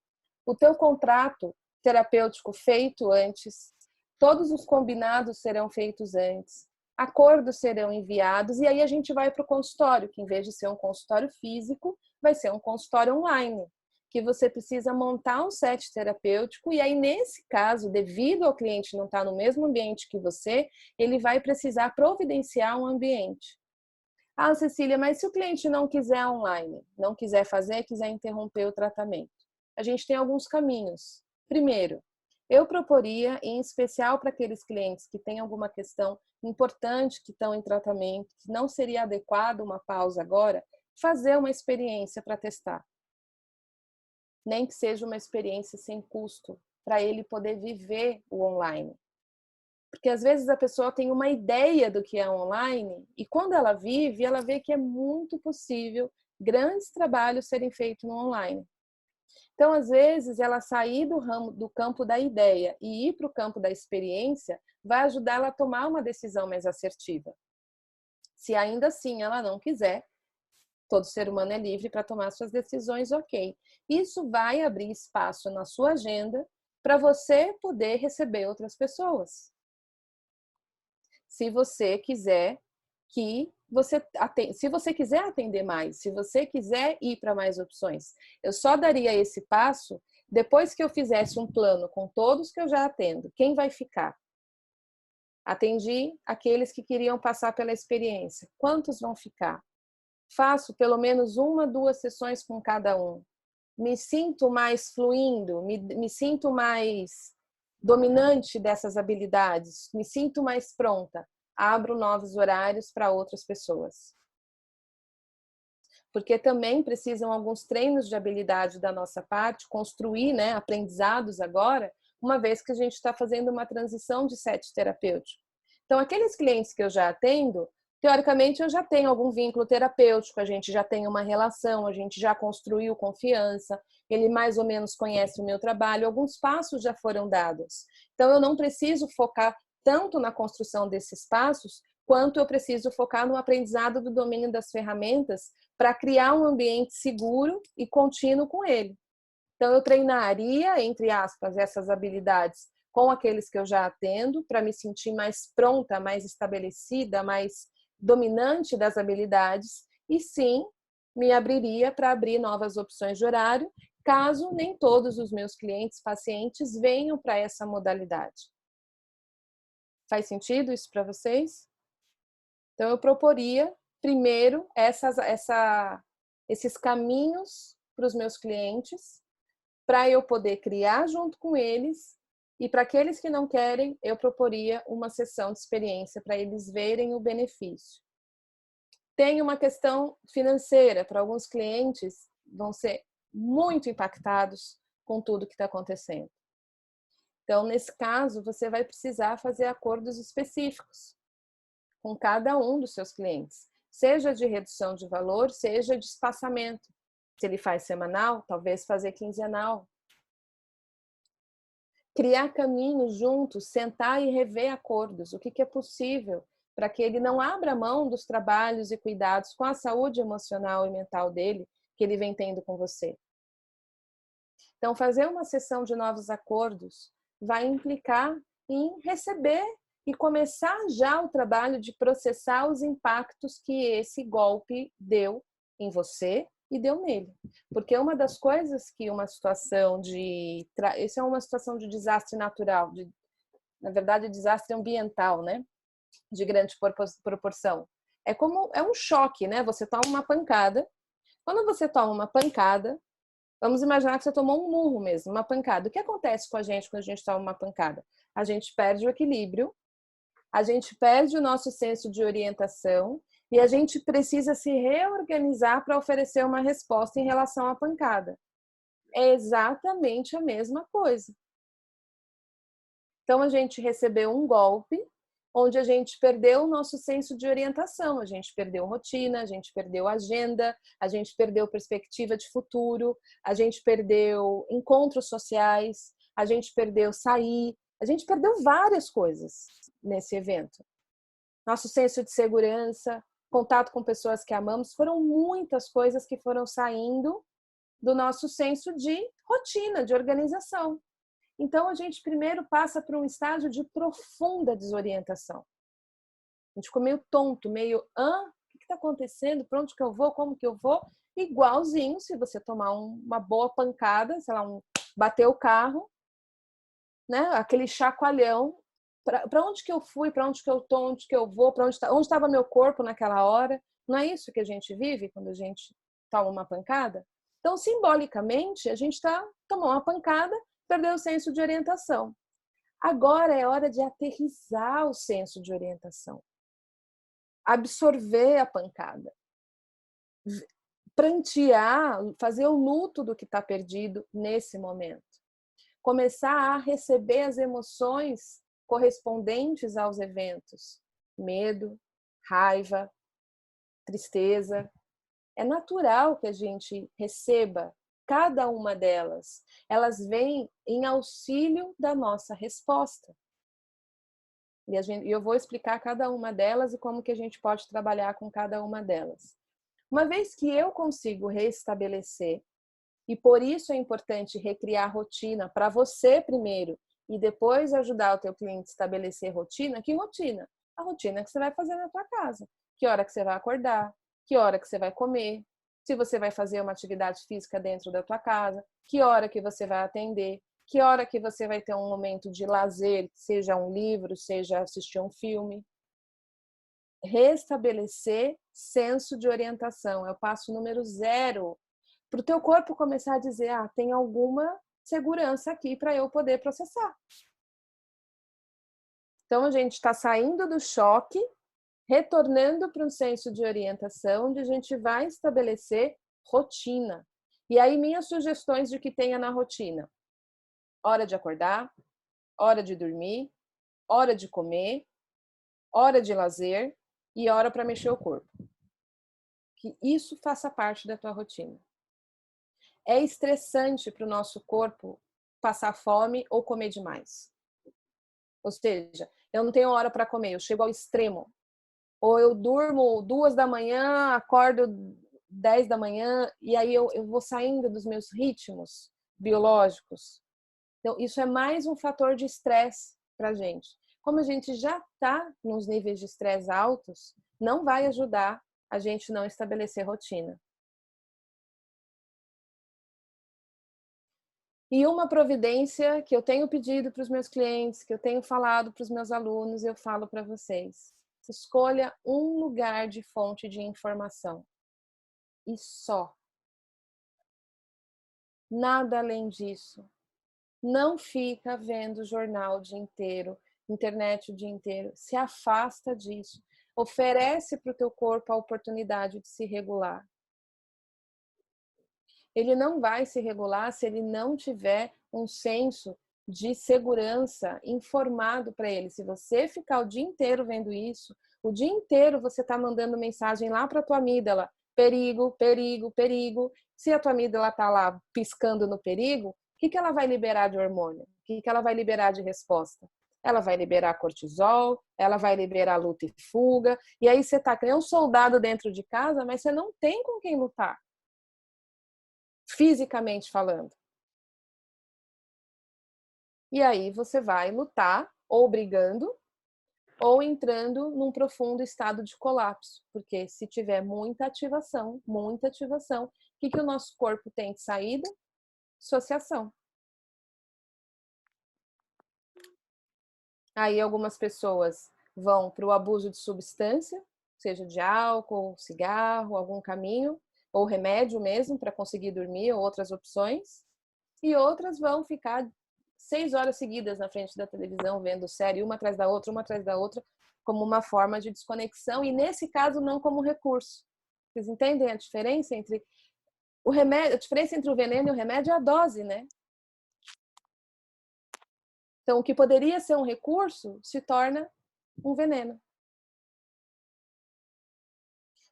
o teu contrato terapêutico feito antes, todos os combinados serão feitos antes, acordos serão enviados, e aí a gente vai para o consultório, que em vez de ser um consultório físico, vai ser um consultório online, que você precisa montar um set terapêutico, e aí nesse caso, devido ao cliente não estar no mesmo ambiente que você, ele vai precisar providenciar um ambiente. Ah, Cecília, mas se o cliente não quiser online, não quiser fazer, quiser interromper o tratamento, a gente tem alguns caminhos. Primeiro, eu proporia, em especial para aqueles clientes que têm alguma questão importante, que estão em tratamento, que não seria adequado uma pausa agora, fazer uma experiência para testar. Nem que seja uma experiência sem custo, para ele poder viver o online. Porque às vezes a pessoa tem uma ideia do que é online e quando ela vive, ela vê que é muito possível grandes trabalhos serem feitos no online. Então, às vezes, ela sair do campo da ideia e ir para o campo da experiência vai ajudar ela a tomar uma decisão mais assertiva. Se ainda assim ela não quiser, todo ser humano é livre para tomar suas decisões, ok. Isso vai abrir espaço na sua agenda para você poder receber outras pessoas. Se você quiser se você quiser atender mais, se você quiser ir para mais opções. Eu só daria esse passo depois que eu fizesse um plano com todos que eu já atendo. Quem vai ficar? Atendi aqueles que queriam passar pela experiência. Quantos vão ficar? Faço pelo menos 1, 2 sessões com cada um. Me sinto mais fluindo, me sinto mais dominante dessas habilidades, me sinto mais pronta. Abro novos horários para outras pessoas. Porque também precisam alguns treinos de habilidade da nossa parte, construir, né, aprendizados agora, uma vez que a gente está fazendo uma transição de set terapêutico. Então, aqueles clientes que eu já atendo, teoricamente eu já tenho algum vínculo terapêutico, a gente já tem uma relação, a gente já construiu confiança, ele mais ou menos conhece o meu trabalho, alguns passos já foram dados. Então, eu não preciso focar tanto na construção desses passos, quanto eu preciso focar no aprendizado do domínio das ferramentas para criar um ambiente seguro e contínuo com ele. Então, eu treinaria, entre aspas, essas habilidades com aqueles que eu já atendo, para me sentir mais pronta, mais estabelecida, mais dominante das habilidades, e sim, me abriria para abrir novas opções de horário, caso nem todos os meus clientes, pacientes, venham para essa modalidade. Faz sentido isso para vocês? Então, eu proporia, primeiro, esses caminhos para os meus clientes, para eu poder criar junto com eles, e para aqueles que não querem, eu proporia uma sessão de experiência para eles verem o benefício. Tem uma questão financeira, para alguns clientes vão ser muito impactados com tudo que está acontecendo. Então, nesse caso, você vai precisar fazer acordos específicos com cada um dos seus clientes, seja de redução de valor, seja de espaçamento. Se ele faz semanal, talvez fazer quinzenal. Criar caminhos juntos, sentar e rever acordos, o que é possível, para que ele não abra mão dos trabalhos e cuidados com a saúde emocional e mental dele, que ele vem tendo com você. Então, fazer uma sessão de novos acordos vai implicar em receber e começar já o trabalho de processar os impactos que esse golpe deu em você e deu nele. Porque uma das coisas que uma situação de... Isso é uma situação de desastre natural, na verdade, desastre ambiental, né? De grande proporção. É um choque, né? Você toma uma pancada. Quando você toma uma pancada, vamos imaginar que você tomou um murro mesmo, uma pancada. O que acontece com a gente quando a gente toma uma pancada? A gente perde o equilíbrio, a gente perde o nosso senso de orientação e a gente precisa se reorganizar para oferecer uma resposta em relação à pancada. É exatamente a mesma coisa. Então, a gente recebeu um golpe onde a gente perdeu o nosso senso de orientação, a gente perdeu rotina, a gente perdeu agenda, a gente perdeu perspectiva de futuro, a gente perdeu encontros sociais, a gente perdeu sair, a gente perdeu várias coisas nesse evento. Nosso senso de segurança, contato com pessoas que amamos, foram muitas coisas que foram saindo do nosso senso de rotina, de organização. Então, a gente primeiro passa por um estágio de profunda desorientação. A gente ficou meio tonto, meio, o que está acontecendo? Para onde que eu vou? Como que eu vou? Igualzinho se você tomar uma boa pancada, sei lá, bater o carro, né? Aquele chacoalhão. Para onde que eu fui? Para onde que eu tô? Onde que eu vou? Para onde estava meu corpo naquela hora? Não é isso que a gente vive quando a gente toma uma pancada? Então, simbolicamente, a gente tomou uma pancada, perdeu o senso de orientação. Agora é hora de aterrissar o senso de orientação. Absorver a pancada. Prantear, fazer o luto do que está perdido nesse momento. Começar a receber as emoções correspondentes aos eventos. Medo, raiva, tristeza. É natural que a gente receba cada uma delas. Elas vêm em auxílio da nossa resposta. E eu vou explicar cada uma delas e como que a gente pode trabalhar com cada uma delas. Uma vez que eu consigo restabelecer, e por isso é importante recriar a rotina para você primeiro, e depois ajudar o teu cliente a estabelecer rotina. Que rotina? A rotina que você vai fazer na tua casa. Que hora que você vai acordar, que hora que você vai comer, se você vai fazer uma atividade física dentro da tua casa, que hora que você vai atender, que hora que você vai ter um momento de lazer, seja um livro, seja assistir um filme. Restabelecer senso de orientação é o passo número 0 para o teu corpo começar a dizer, tem alguma segurança aqui para eu poder processar. Então, a gente está saindo do choque, retornando para um senso de orientação, onde a gente vai estabelecer rotina. E aí, minhas sugestões de que tenha na rotina. Hora de acordar, hora de dormir, hora de comer, hora de lazer e hora para mexer o corpo. Que isso faça parte da tua rotina. É estressante para o nosso corpo passar fome ou comer demais. Ou seja, eu não tenho hora para comer, eu chego ao extremo. Ou eu durmo 2 da manhã, acordo 10 da manhã, e aí eu vou saindo dos meus ritmos biológicos. Então, isso é mais um fator de estresse para a gente. Como a gente já está nos níveis de estresse altos, não vai ajudar a gente não estabelecer rotina. E uma providência que eu tenho pedido para os meus clientes, que eu tenho falado para os meus alunos, eu falo para vocês. Escolha um lugar de fonte de informação. E só. Nada além disso. Não fica vendo jornal o dia inteiro, internet o dia inteiro. Se afasta disso. Oferece para o teu corpo a oportunidade de se regular. Ele não vai se regular se ele não tiver um senso de segurança informado para ele. Se você ficar o dia inteiro vendo isso, o dia inteiro você está mandando mensagem lá para a tua amígdala, perigo, perigo, perigo. Se a tua amígdala está lá piscando no perigo, o que ela vai liberar de hormônio? O que ela vai liberar de resposta? Ela vai liberar cortisol, ela vai liberar luta e fuga, e aí você está criando um soldado dentro de casa, mas você não tem com quem lutar, fisicamente falando. E aí você vai lutar ou brigando ou entrando num profundo estado de colapso, porque se tiver muita ativação, que o nosso corpo tem de saída? Dissociação. Aí algumas pessoas vão para o abuso de substância, seja de álcool, cigarro, algum caminho, ou remédio mesmo para conseguir dormir, ou outras opções. E outras vão ficar 6 horas seguidas na frente da televisão, vendo série, uma atrás da outra, como uma forma de desconexão, e nesse caso não como recurso. Vocês entendem a diferença entre o remédio, a diferença entre o veneno e o remédio é a dose, né? Então, o que poderia ser um recurso se torna um veneno.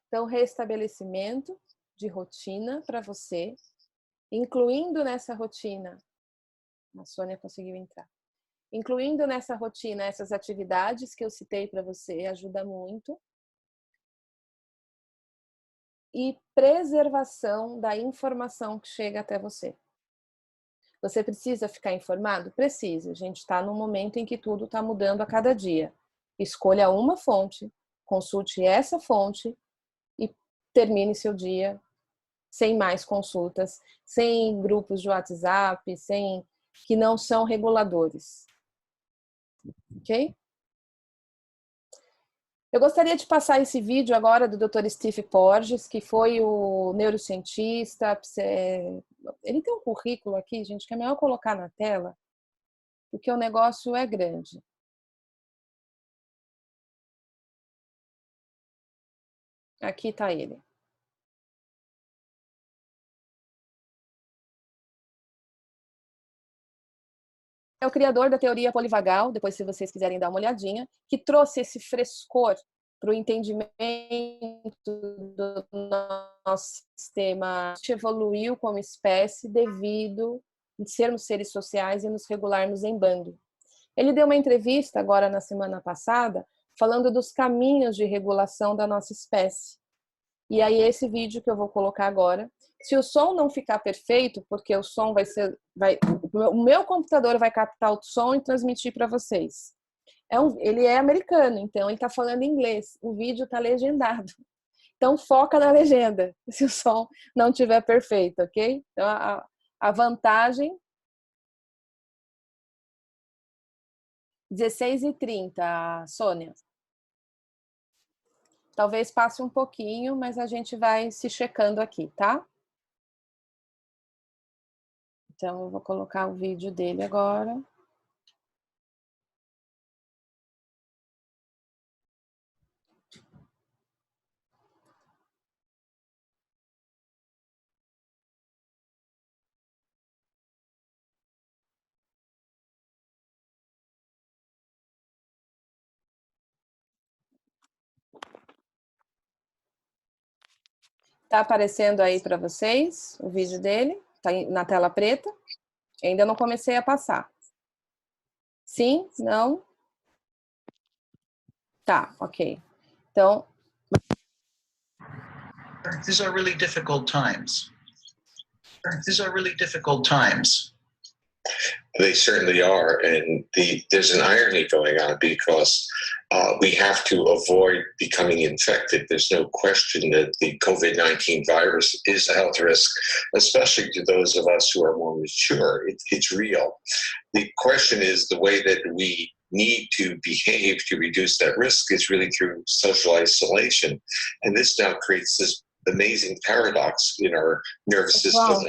Então, restabelecimento de rotina para você, incluindo nessa rotina, a Sônia conseguiu entrar, incluindo nessa rotina essas atividades que eu citei para você, ajuda muito. E preservação da informação que chega até você. Você precisa ficar informado? Precisa. A gente está num momento em que tudo está mudando a cada dia. Escolha uma fonte, consulte essa fonte e termine seu dia sem mais consultas, sem grupos de WhatsApp, que não são reguladores. Ok? Eu gostaria de passar esse vídeo agora do Dr. Steve Porges, que foi o neurocientista. Ele tem um currículo aqui, gente, que é melhor colocar na tela, porque o negócio é grande. Aqui está ele. É o criador da teoria polivagal, depois se vocês quiserem dar uma olhadinha, que trouxe esse frescor para o entendimento do nosso sistema. A gente evoluiu como espécie devido a sermos seres sociais e nos regularmos em bando. Ele deu uma entrevista agora na semana passada, falando dos caminhos de regulação da nossa espécie. E aí esse vídeo que eu vou colocar agora, se o som não ficar perfeito, porque o som o meu computador vai captar o som e transmitir para vocês. Ele é americano, então ele está falando inglês. O vídeo está legendado. Então foca na legenda, se o som não estiver perfeito, ok? Então a vantagem 16h30, Sônia. Talvez passe um pouquinho, mas a gente vai se checando aqui, tá? Então, eu vou colocar o vídeo dele agora. Tá aparecendo aí para vocês o vídeo dele? Tá na tela preta? Ainda não comecei a passar. Sim? Não? Tá, ok. Então... These are really difficult times. These are really difficult times. They certainly are, and there's an irony going on because we have to avoid becoming infected. There's no question that the COVID-19 virus is a health risk, especially to those of us who are more mature. It's real. The question is the way that we need to behave to reduce that risk is really through social isolation. And this now creates this amazing paradox in our nervous system.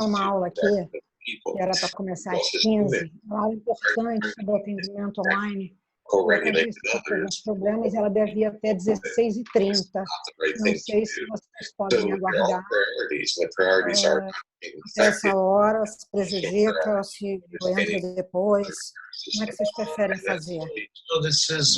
Uma aula aqui, que era para começar às 15, uma aula importante sobre o atendimento online. Alguns problemas, ela devia até 16h30. Não sei se vocês podem aguardar até essa hora, se prejudica, se entra depois. Como é que vocês preferem fazer? So this is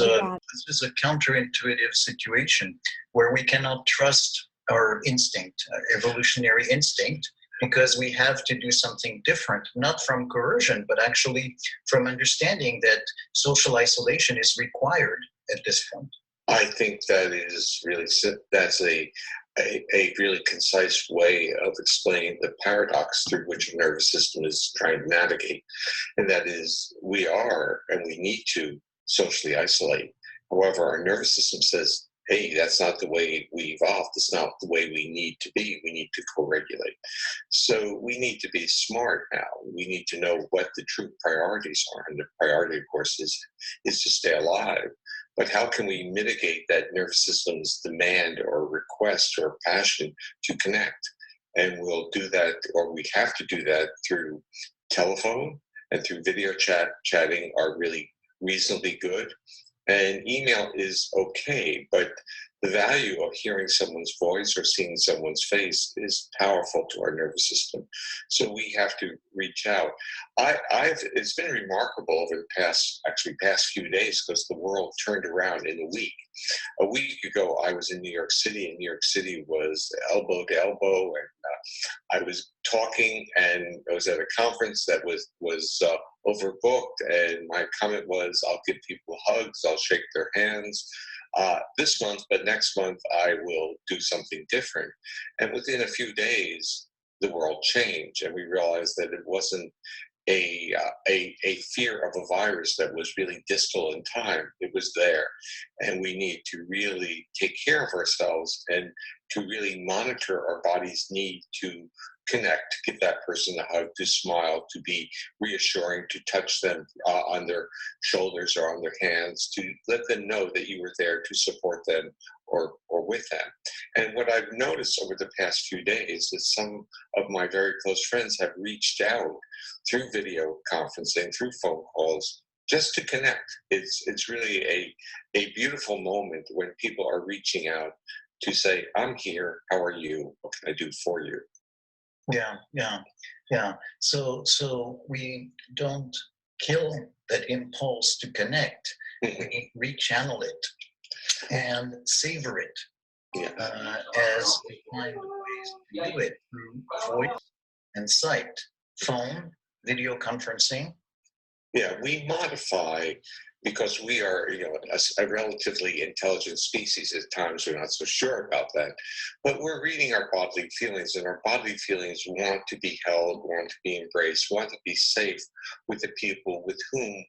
a counterintuitive situation where we cannot trust our instinct, evolutionary instinct, because we have to do something different, not from coercion, but actually from understanding that social isolation is required at this point. I think that is really, that's a really concise way of explaining the paradox through which the nervous system is trying to navigate. And that is, we are, and we need to socially isolate. However, our nervous system says, hey, that's not the way we evolved. It's not the way we need to be. We need to co-regulate. So we need to be smart now. We need to know what the true priorities are. And the priority, of course, is to stay alive. But how can we mitigate that nervous system's demand or request or passion to connect? And we'll do that, or we have to do that through telephone and through video chatting are really reasonably good. And email is okay, but the value of hearing someone's voice or seeing someone's face is powerful to our nervous system. So we have to reach out. It's been remarkable over the past few days because the world turned around in a week. A week ago, I was in New York City, and New York City was elbow to elbow, and I was talking, and I was at a conference that was overbooked, and my comment was, I'll give people hugs, I'll shake their hands this month, but next month I will do something different. And within a few days, the world changed, and we realized that it wasn't a fear of a virus that was really distal in time. It was there, and we need to really take care of ourselves and to really monitor our body's need to connect, give that person a hug, to smile, to be reassuring, to touch them on their shoulders or on their hands, to let them know that you were there to support them or with them. And what I've noticed over the past few days is some of my very close friends have reached out through video conferencing, through phone calls, just to connect. It's really a beautiful moment when people are reaching out to say, I'm here, how are you, what can I do for you? Yeah. So we don't kill that impulse to connect. We rechannel it and savor it as we find ways to do it through voice and sight, phone, video conferencing. Yeah, we modify because we are, a relatively intelligent species. At times, we're not so sure about that, but we're reading our bodily feelings, and our bodily feelings want to be held, want to be embraced, want to be safe with the people with whom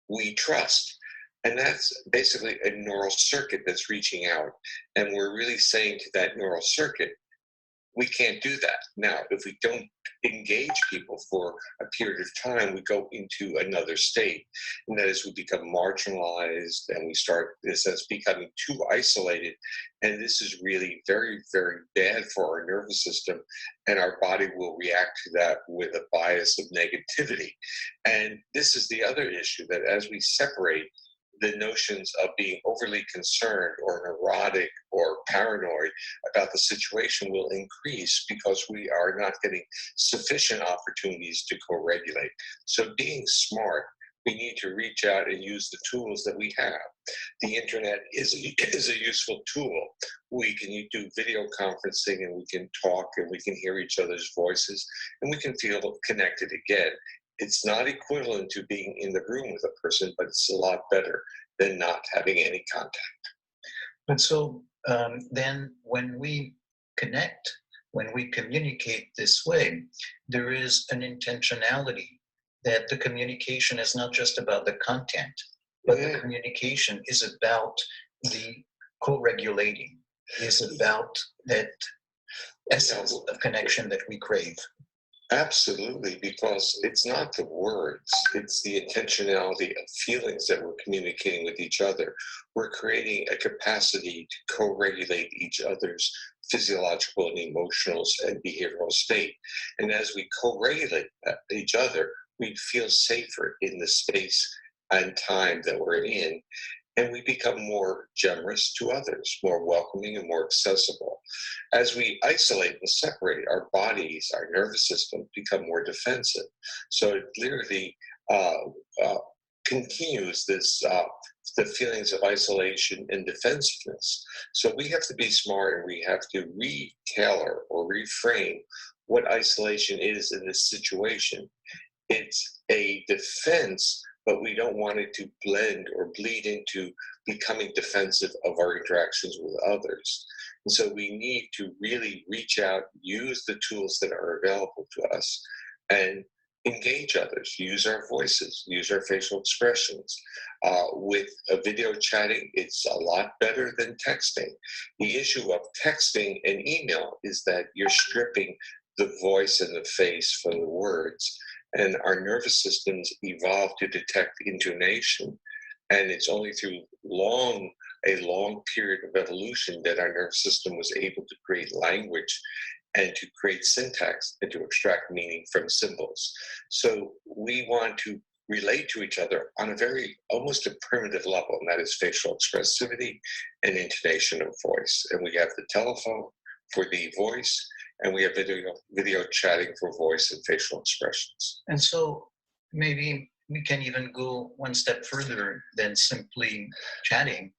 we trust. And that's basically a neural circuit that's reaching out. And we're really saying to that neural circuit, we can't do that. Now, if we don't engage people for a period of time, we go into another state. And that is, we become marginalized, and we start, in a sense, becoming too isolated. And this is really very, very bad for our nervous system. And our body will react to that with a bias of negativity. And this is the other issue, that as we separate the notions of being overly concerned or neurotic or paranoid about the situation will increase because we are not getting sufficient opportunities to co-regulate. So being smart, we need to reach out and use the tools that we have. The internet is a useful tool. We can do video conferencing, and we can talk, and we can hear each other's voices, and we can feel connected again. It's not equivalent to being in the room with a person, but it's a lot better than not having any contact. But so then when we connect, when we communicate this way, there is an intentionality that the communication is not just about the content, but the communication is about the co-regulating, is about that essence of connection that we crave. Absolutely, because it's not the words, it's the intentionality of feelings that we're communicating with each other. We're creating a capacity to co-regulate each other's physiological and emotional and behavioral state. And as we co-regulate each other, we feel safer in the space and time that we're in. And we become more generous to others, more welcoming and more accessible. As we isolate and separate, our bodies, our nervous system become more defensive. So it literally continues this, the feelings of isolation and defensiveness. So we have to be smart, and we have to retailor or reframe what isolation is in this situation. It's a defense, but we don't want it to blend or bleed into becoming defensive of our interactions with others. And so we need to really reach out, use the tools that are available to us, and engage others, use our voices, use our facial expressions. With video chatting, it's a lot better than texting. The issue of texting and email is that you're stripping the voice and the face from the words, and our nervous systems evolved to detect intonation, and it's only through a long period of evolution that our nervous system was able to create language and to create syntax and to extract meaning from symbols. So we want to relate to each other on a very, almost a primitive level, and that is facial expressivity and intonation of voice. And we have the telephone for the voice, and we have video chatting for voice and facial expressions. And so maybe we can even go one step further than simply chatting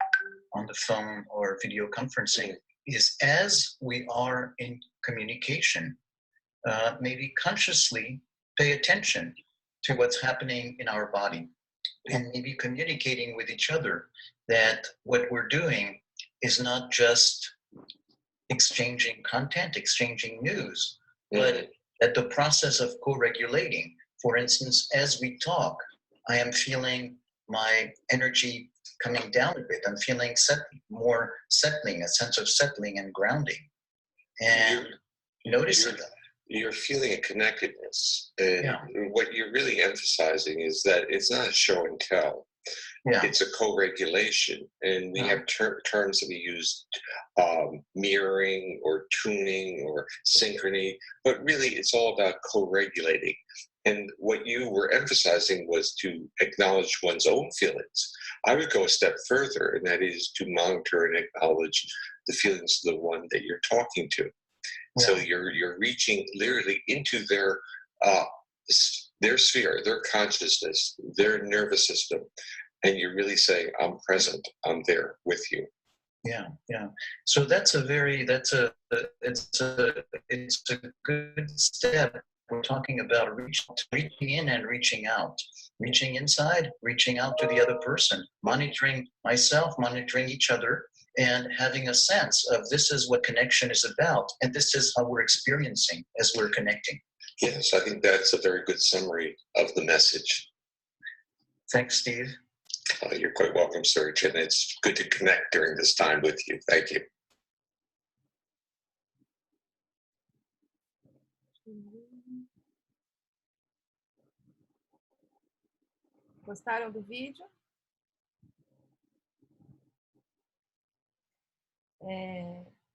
on the phone or video conferencing, is as we are in communication, maybe consciously pay attention to what's happening in our body, and maybe communicating with each other that what we're doing is not just exchanging content, exchanging news, but that the process of co-regulating, for instance, as we talk, I am feeling my energy coming down a bit. I'm feeling more settling, a sense of settling and grounding. And noticing that. You're feeling a connectedness. And what you're really emphasizing is that it's not a show and tell. Yeah. It's a co-regulation. And we have terms that we use, mirroring or tuning or synchrony, but really it's all about co-regulating. And what you were emphasizing was to acknowledge one's own feelings. I would go a step further, and that is to monitor and acknowledge the feelings of the one that you're talking to. Yeah. So you're reaching literally into their sphere, their consciousness, their nervous system, and you're really saying, "I'm present. I'm there with you." Yeah, yeah. So it's a good step. We're talking about reaching in and reaching out, reaching inside, reaching out to the other person, monitoring myself, monitoring each other, and having a sense of this is what connection is about, and this is how we're experiencing as we're connecting. Yes, I think that's a very good summary of the message. Thanks, Steve. You're quite welcome, Serge, and it's good to connect during this time with you. Thank you. Gostaram do vídeo?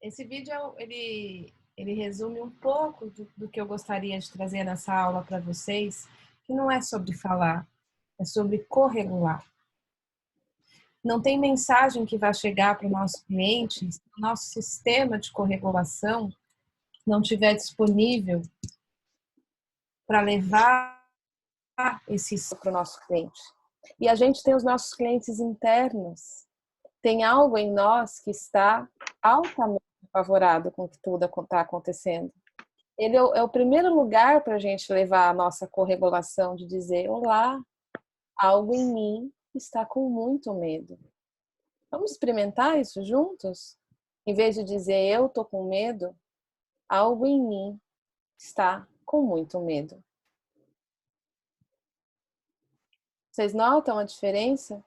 Esse vídeo ele resume um pouco do que eu gostaria de trazer nessa aula para vocês, que não é sobre falar, é sobre corregular. Não tem mensagem que vai chegar para o nosso cliente se o nosso sistema de corregulação não estiver disponível para levar esse para o nosso cliente. E a gente tem os nossos clientes internos. Tem algo em nós que está altamente apavorado com o que tudo está acontecendo. Ele é o primeiro lugar para a gente levar a nossa corregulação, de dizer, olá, algo em mim está com muito medo. Vamos experimentar isso juntos? Em vez de dizer, eu estou com medo, algo em mim está com muito medo. Vocês notam a diferença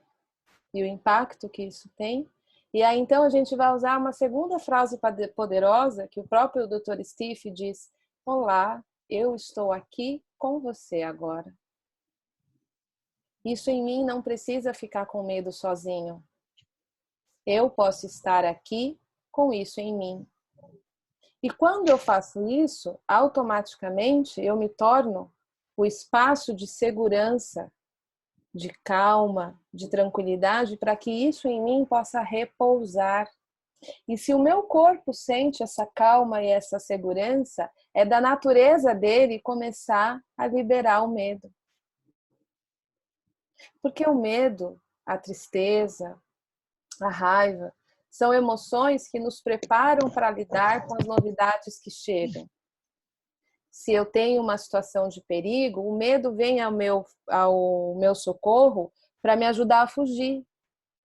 e o impacto que isso tem? E aí, então, a gente vai usar uma segunda frase poderosa que o próprio Dr. Steve diz, olá, eu estou aqui com você agora. Isso em mim não precisa ficar com medo sozinho. Eu posso estar aqui com isso em mim. E quando eu faço isso, automaticamente eu me torno o espaço de segurança, de calma, de tranquilidade, para que isso em mim possa repousar. E se o meu corpo sente essa calma e essa segurança, é da natureza dele começar a liberar o medo. Porque o medo, a tristeza, a raiva, são emoções que nos preparam para lidar com as novidades que chegam. Se eu tenho uma situação de perigo, o medo vem ao meu socorro para me ajudar a fugir.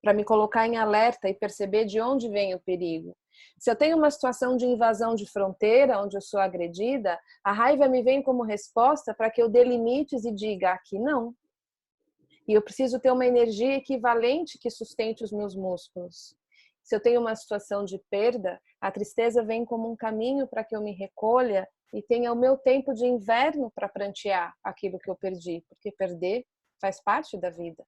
para me colocar em alerta e perceber de onde vem o perigo. Se eu tenho uma situação de invasão de fronteira, onde eu sou agredida, a raiva me vem como resposta para que eu dê limites e diga, aqui não. E eu preciso ter uma energia equivalente que sustente os meus músculos. Se eu tenho uma situação de perda, a tristeza vem como um caminho para que eu me recolha e tenha o meu tempo de inverno para prantear aquilo que eu perdi, porque perder faz parte da vida.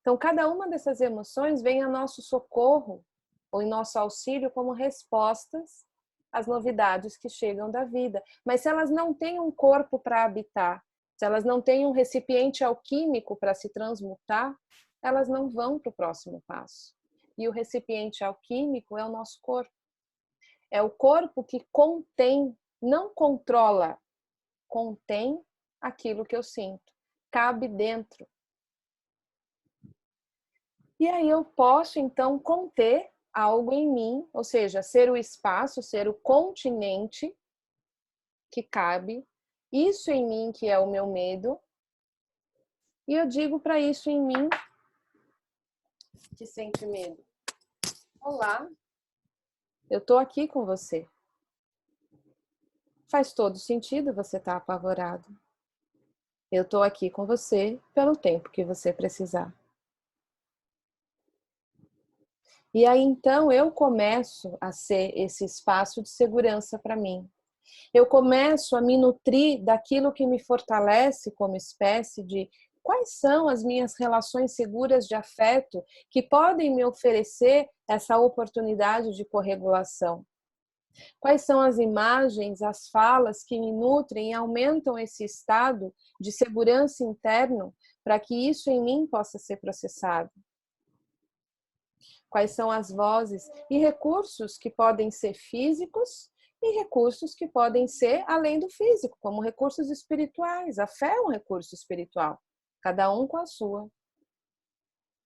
Então, cada uma dessas emoções vem a nosso socorro ou em nosso auxílio como respostas às novidades que chegam da vida. Mas se elas não têm um corpo para habitar, se elas não têm um recipiente alquímico para se transmutar, elas não vão para o próximo passo. E o recipiente alquímico é o nosso corpo. É o corpo que contém, não controla, contém aquilo que eu sinto, cabe dentro. E aí eu posso, então, conter algo em mim, ou seja, ser o espaço, ser o continente que cabe, isso em mim que é o meu medo, e eu digo para isso em mim que sente medo. Olá, eu estou aqui com você. Faz todo sentido você estar apavorado. Eu estou aqui com você pelo tempo que você precisar. E aí então eu começo a ser esse espaço de segurança para mim. Eu começo a me nutrir daquilo que me fortalece como espécie de quais são as minhas relações seguras de afeto que podem me oferecer essa oportunidade de corregulação. Quais são as imagens, as falas que me nutrem e aumentam esse estado de segurança interno para que isso em mim possa ser processado? Quais são as vozes e recursos que podem ser físicos e recursos que podem ser além do físico, como recursos espirituais. A fé é um recurso espiritual, cada um com a sua,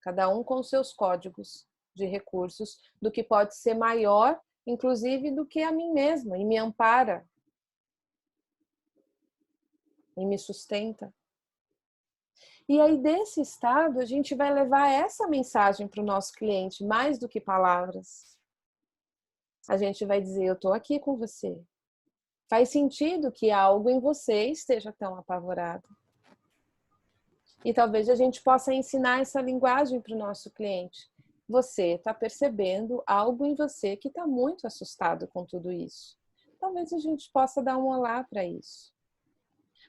cada um com os seus códigos de recursos, do que pode ser maior, inclusive, do que a mim mesma, e me ampara, e me sustenta. E aí, desse estado, a gente vai levar essa mensagem para o nosso cliente, mais do que palavras. A gente vai dizer, eu estou aqui com você. Faz sentido que algo em você esteja tão apavorado. E talvez a gente possa ensinar essa linguagem para o nosso cliente. Você está percebendo algo em você que está muito assustado com tudo isso. Talvez a gente possa dar um olá para isso.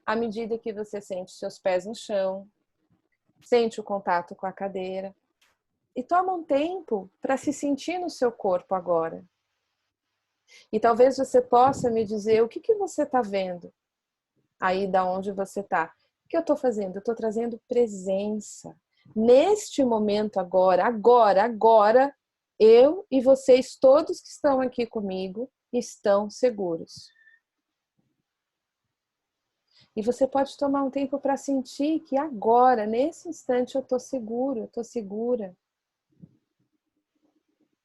À medida que você sente seus pés no chão, sente o contato com a cadeira e toma um tempo para se sentir no seu corpo agora. E talvez você possa me dizer o que você está vendo aí da onde você está. O que eu estou fazendo? Eu estou trazendo presença. Neste momento agora, eu e vocês todos que estão aqui comigo estão seguros. E você pode tomar um tempo para sentir que agora, nesse instante, eu estou seguro, eu estou segura.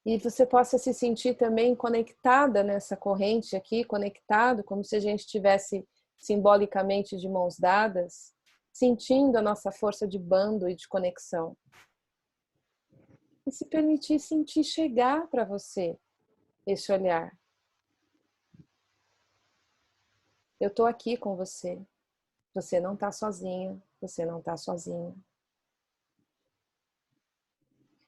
E você possa se sentir também conectada nessa corrente aqui, conectado, como se a gente estivesse simbolicamente de mãos dadas, sentindo a nossa força de bando e de conexão. E se permitir sentir chegar para você esse olhar. Eu estou aqui com você. Você não está sozinha, você não está sozinha.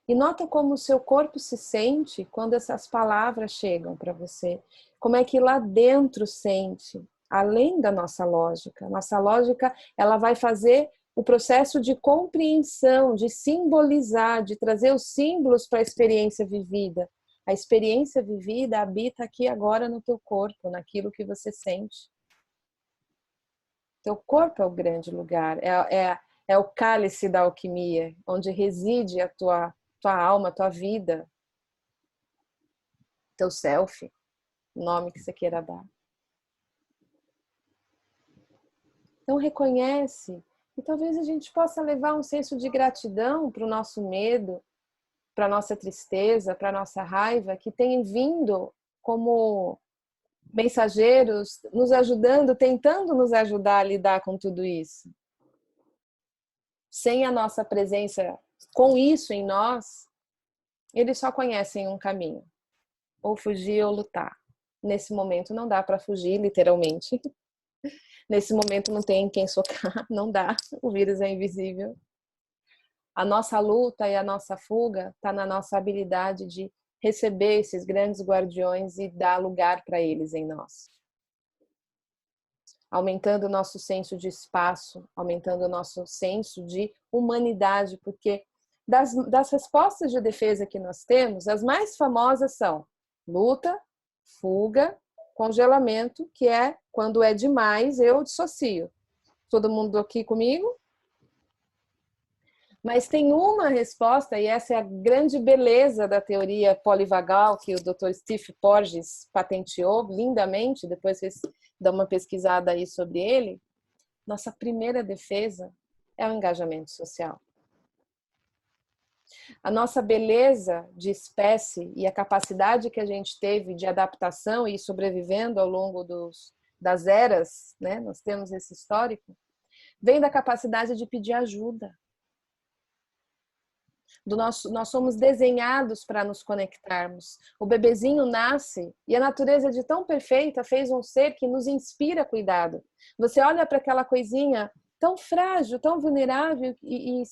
E nota como o seu corpo se sente quando essas palavras chegam para você. Como é que lá dentro sente, além da nossa lógica. Nossa lógica, ela vai fazer o processo de compreensão, de simbolizar, de trazer os símbolos para a experiência vivida. A experiência vivida habita aqui agora no teu corpo, naquilo que você sente. Teu corpo é o grande lugar, é o cálice da alquimia, onde reside a tua alma, a tua vida, teu self, o nome que você queira dar. Então reconhece e talvez a gente possa levar um senso de gratidão para o nosso medo, para a nossa tristeza, para a nossa raiva, que tem vindo como mensageiros nos ajudando, tentando nos ajudar a lidar com tudo isso. Sem a nossa presença com isso em nós, eles só conhecem um caminho: ou fugir ou lutar. Nesse momento não dá para fugir, literalmente. Nesse momento não tem quem socar, não dá. O vírus é invisível. A nossa luta e a nossa fuga está na nossa habilidade de receber esses grandes guardiões e dar lugar para eles em nós. Aumentando o nosso senso de espaço, aumentando o nosso senso de humanidade, porque das respostas de defesa que nós temos, as mais famosas são luta, fuga, congelamento, que é quando é demais, eu dissocio. Todo mundo aqui comigo? Mas tem uma resposta, e essa é a grande beleza da teoria polivagal que o Dr. Steve Porges patenteou lindamente, depois vocês dão uma pesquisada aí sobre ele. Nossa primeira defesa é o engajamento social. A nossa beleza de espécie e a capacidade que a gente teve de adaptação e sobrevivendo ao longo das eras, né? Nós temos esse histórico, vem da capacidade de pedir ajuda. Nós somos desenhados para nos conectarmos. O bebezinho nasce e a natureza de tão perfeita fez um ser que nos inspira cuidado. Você olha para aquela coisinha tão frágil, tão vulnerável e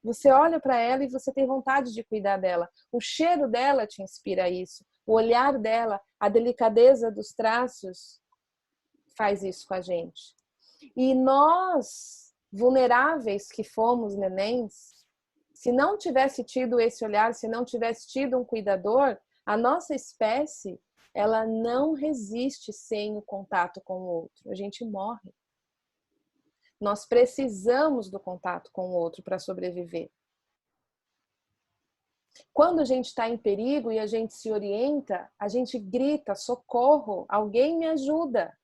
você olha para ela e você tem vontade de cuidar dela. O cheiro dela te inspira isso. O olhar dela, a delicadeza dos traços faz isso com a gente. E nós, vulneráveis que fomos nenéns, se não tivesse tido esse olhar, se não tivesse tido um cuidador, a nossa espécie, ela não resiste sem o contato com o outro. A gente morre. Nós precisamos do contato com o outro para sobreviver. Quando a gente está em perigo e a gente se orienta, a gente grita, socorro, alguém me ajuda.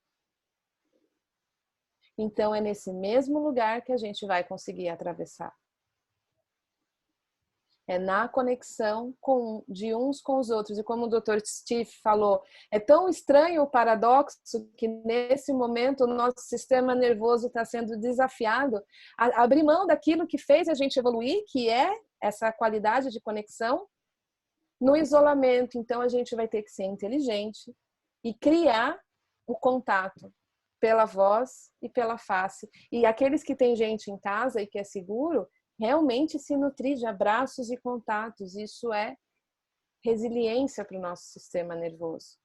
Então é nesse mesmo lugar que a gente vai conseguir atravessar. É na conexão de uns com os outros. E como o Dr. Steve falou, é tão estranho o paradoxo que nesse momento o nosso sistema nervoso está sendo desafiado a abrir mão daquilo que fez a gente evoluir, que é essa qualidade de conexão, no isolamento. Então a gente vai ter que ser inteligente e criar o contato pela voz e pela face. E aqueles que têm gente em casa e que é seguro, realmente se nutrir de abraços e contatos. Isso é resiliência para o nosso sistema nervoso.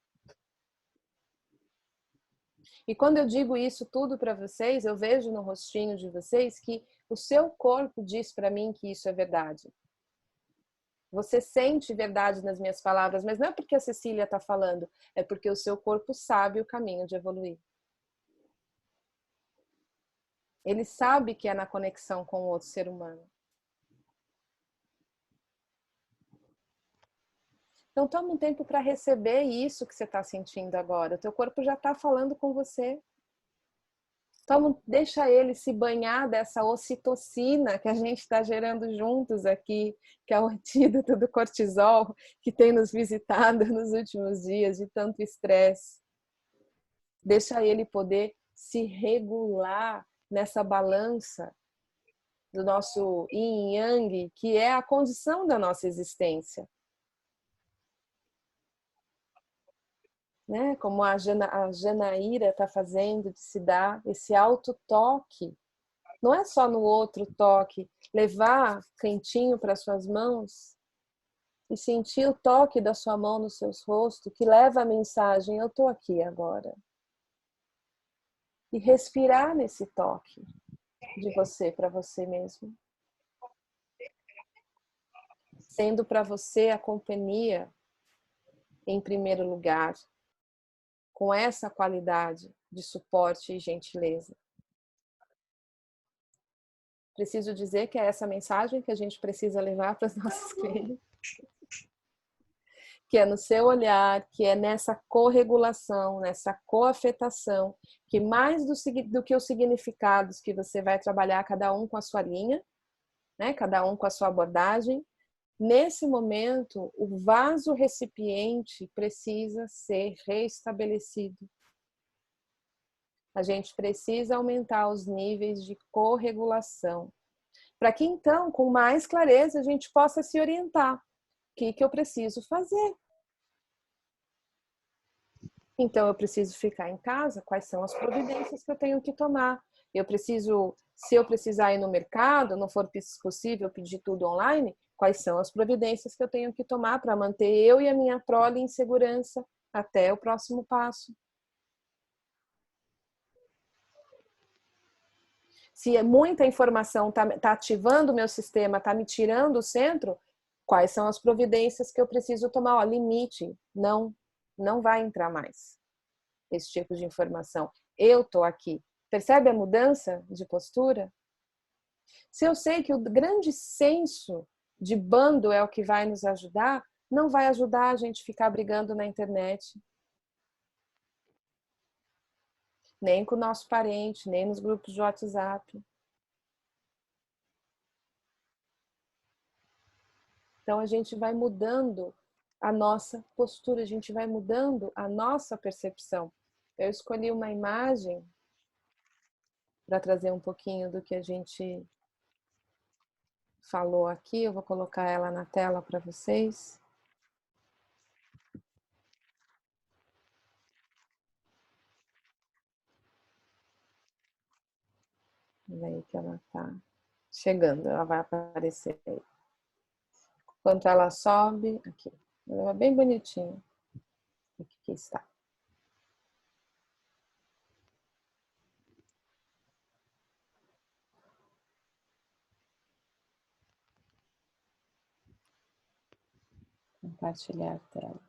E quando eu digo isso tudo para vocês, eu vejo no rostinho de vocês que o seu corpo diz para mim que isso é verdade. Você sente verdade nas minhas palavras, mas não é porque a Cecília está falando, é porque o seu corpo sabe o caminho de evoluir. Ele sabe que é na conexão com o outro ser humano. Então toma um tempo para receber isso que você está sentindo agora. O teu corpo já está falando com você. Deixa ele se banhar dessa ocitocina que a gente está gerando juntos aqui, que é o antídoto do cortisol, que tem nos visitado nos últimos dias de tanto estresse. Deixa ele poder se regular nessa balança do nosso yin e yang, que é a condição da nossa existência. Né? Como a Janaíra está fazendo, de se dar esse auto-toque. Não é só no outro toque, levar quentinho para suas mãos e sentir o toque da sua mão no seu rosto, que leva a mensagem, eu estou aqui agora. E respirar nesse toque de você para você mesmo. Sendo para você a companhia em primeiro lugar, com essa qualidade de suporte e gentileza. Preciso dizer que é essa mensagem que a gente precisa levar para os nossos clientes. Que é no seu olhar, que é nessa corregulação, nessa coafetação, que mais do que os significados que você vai trabalhar, cada um com a sua linha, né? Cada um com a sua abordagem, nesse momento, o vaso recipiente precisa ser reestabelecido. A gente precisa aumentar os níveis de corregulação. para que então, com mais clareza, a gente possa se orientar. O que eu preciso fazer? Então, eu preciso ficar em casa? Quais são as providências que eu tenho que tomar? Se eu precisar ir no mercado, não for possível pedir tudo online, quais são as providências que eu tenho que tomar para manter eu e a minha prole em segurança até o próximo passo? Se é muita informação tá ativando o meu sistema, tá me tirando o centro, quais são as providências que eu preciso tomar? Ó, limite, não vai entrar mais esse tipo de informação. Eu tô aqui. Percebe a mudança de postura? Se eu sei que o grande senso de bando é o que vai nos ajudar, não vai ajudar a gente ficar brigando na internet. Nem com o nosso parente, nem nos grupos de WhatsApp. Então a gente vai mudando a nossa postura, a gente vai mudando a nossa percepção. Eu escolhi uma imagem para trazer um pouquinho do que a gente falou aqui. Eu vou colocar ela na tela para vocês. Aí que ela tá chegando, ela vai aparecer aí. Enquanto ela sobe, aqui, ela é bem bonitinha. Aqui está. Compartilhar a tela.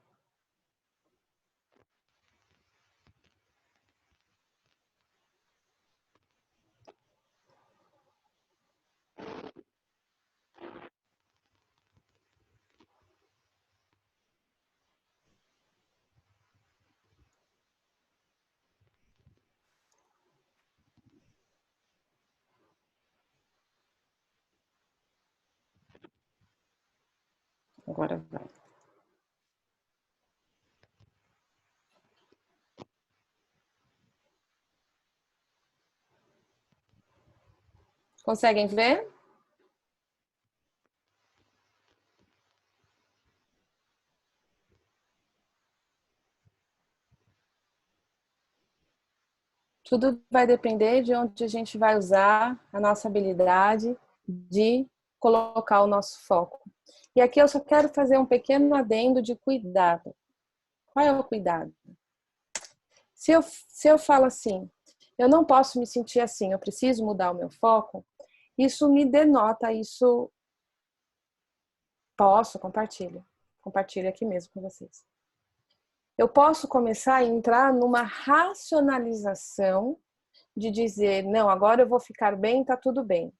Agora vai. Conseguem ver? Tudo vai depender de onde a gente vai usar a nossa habilidade de colocar o nosso foco. E aqui eu só quero fazer um pequeno adendo de cuidado. Qual é o cuidado? Se eu falo assim, eu não posso me sentir assim, eu preciso mudar o meu foco, isso me denota, isso... Posso, compartilho aqui mesmo com vocês. Eu posso começar a entrar numa racionalização de dizer, não, agora eu vou ficar bem, tá tudo bem.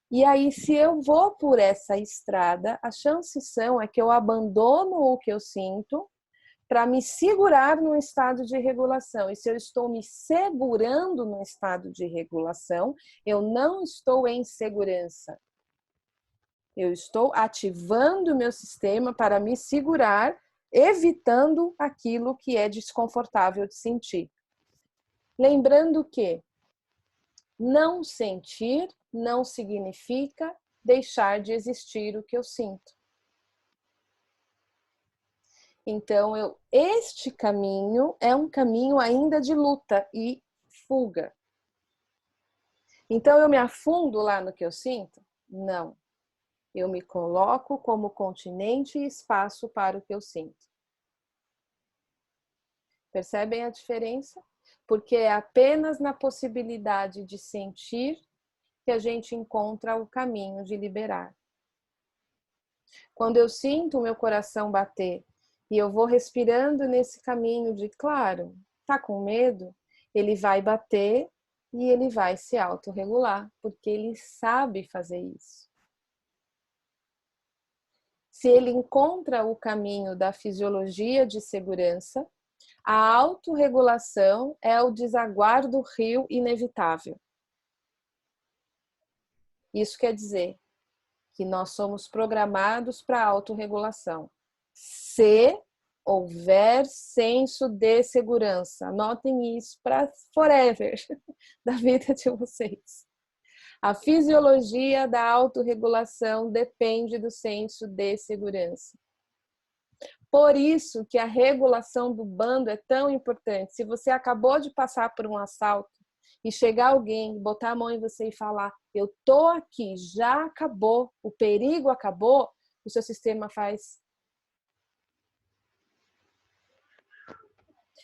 E aí, se eu vou por essa estrada, as chances são é que eu abandono o que eu sinto para me segurar num estado de regulação. E se eu estou me segurando num estado de regulação, eu não estou em segurança. Eu estou ativando o meu sistema para me segurar, evitando aquilo que é desconfortável de sentir. Lembrando que não sentir não significa deixar de existir o que eu sinto. Então, este caminho é um caminho ainda de luta e fuga. Então, eu me afundo lá no que eu sinto? Não. Eu me coloco como continente e espaço para o que eu sinto. Percebem a diferença? Porque é apenas na possibilidade de sentir que a gente encontra o caminho de liberar. Quando eu sinto o meu coração bater e eu vou respirando nesse caminho de, claro, tá com medo? Ele vai bater e ele vai se autorregular, porque ele sabe fazer isso. Se ele encontra o caminho da fisiologia de segurança, a autorregulação é o desaguar do rio inevitável. Isso quer dizer que nós somos programados para a autorregulação. Se houver senso de segurança, anotem isso para forever da vida de vocês. A fisiologia da autorregulação depende do senso de segurança. Por isso que a regulação do bando é tão importante. Se você acabou de passar por um assalto e chegar alguém, botar a mão em você e falar, eu tô aqui, já acabou, o perigo acabou, o seu sistema faz.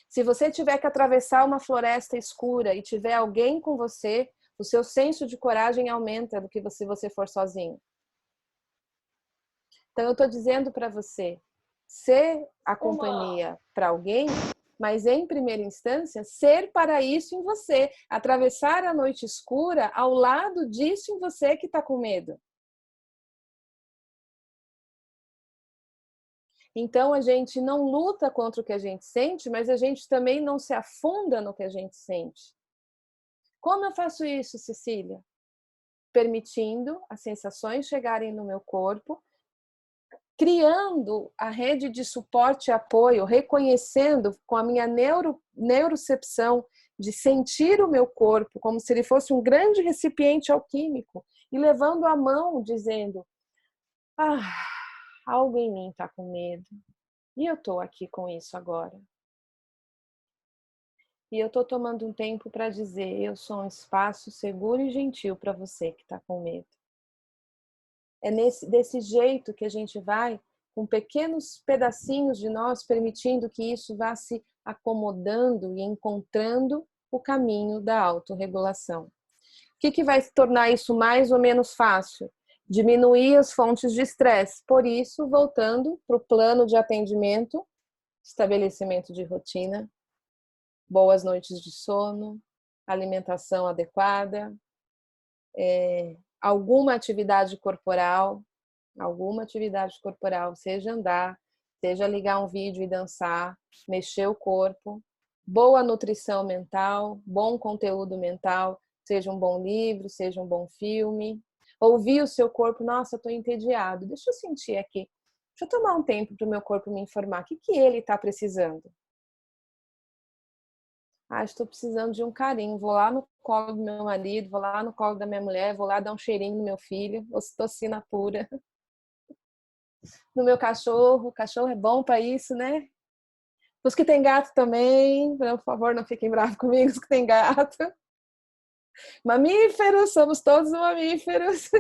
Se você tiver que atravessar uma floresta escura e tiver alguém com você, o seu senso de coragem aumenta do que se você for sozinho. Então, eu estou dizendo para você, ser a companhia para alguém, mas em primeira instância, ser para isso em você. Atravessar a noite escura ao lado disso em você que está com medo. Então, a gente não luta contra o que a gente sente, mas a gente também não se afunda no que a gente sente. Como eu faço isso, Cecília? Permitindo as sensações chegarem no meu corpo, criando a rede de suporte e apoio, reconhecendo com a minha neurocepção de sentir o meu corpo como se ele fosse um grande recipiente alquímico e levando a mão dizendo, algo em mim está com medo e eu estou aqui com isso agora. E eu estou tomando um tempo para dizer, eu sou um espaço seguro e gentil para você que está com medo. É desse jeito que a gente vai, com pequenos pedacinhos de nós, permitindo que isso vá se acomodando e encontrando o caminho da autorregulação. O que vai tornar isso mais ou menos fácil? Diminuir as fontes de estresse. Por isso, voltando para o plano de atendimento, estabelecimento de rotina, boas noites de sono, alimentação adequada, alguma atividade corporal, seja andar, seja ligar um vídeo e dançar, mexer o corpo, boa nutrição mental, bom conteúdo mental, seja um bom livro, seja um bom filme, ouvir o seu corpo, nossa, estou entediado, deixa eu sentir aqui, deixa eu tomar um tempo para o meu corpo me informar, o que ele está precisando? Estou precisando de um carinho, vou lá no colo do meu marido, vou lá no colo da minha mulher, vou lá dar um cheirinho no meu filho, ocitocina pura. No meu cachorro, o cachorro é bom para isso, né? Os que têm gato também, por favor, não fiquem bravos comigo, os que têm gato. Mamíferos, somos todos mamíferos.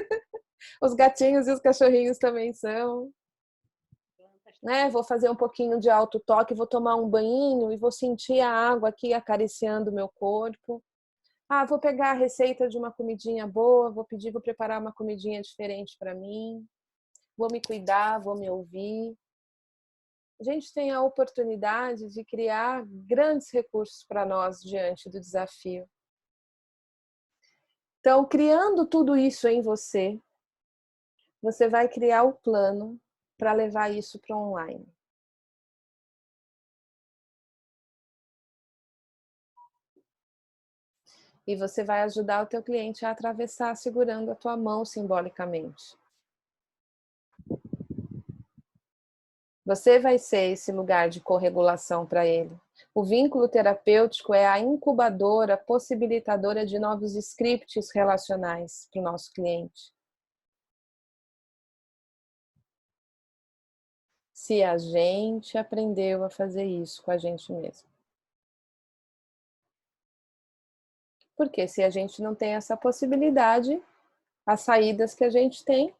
Os gatinhos e os cachorrinhos também são. Né? Vou fazer um pouquinho de autotoque, vou tomar um banhinho e vou sentir a água aqui acariciando o meu corpo. Vou pegar a receita de uma comidinha boa, vou preparar uma comidinha diferente para mim. Vou me cuidar, vou me ouvir. A gente tem a oportunidade de criar grandes recursos para nós diante do desafio. Então, criando tudo isso em você, você vai criar o plano para levar isso para o online. E você vai ajudar o teu cliente a atravessar segurando a tua mão simbolicamente. Você vai ser esse lugar de corregulação para ele. O vínculo terapêutico é a incubadora, possibilitadora de novos scripts relacionais para o nosso cliente. Se a gente aprendeu a fazer isso com a gente mesmo. Porque se a gente não tem essa possibilidade, as saídas que a gente tem,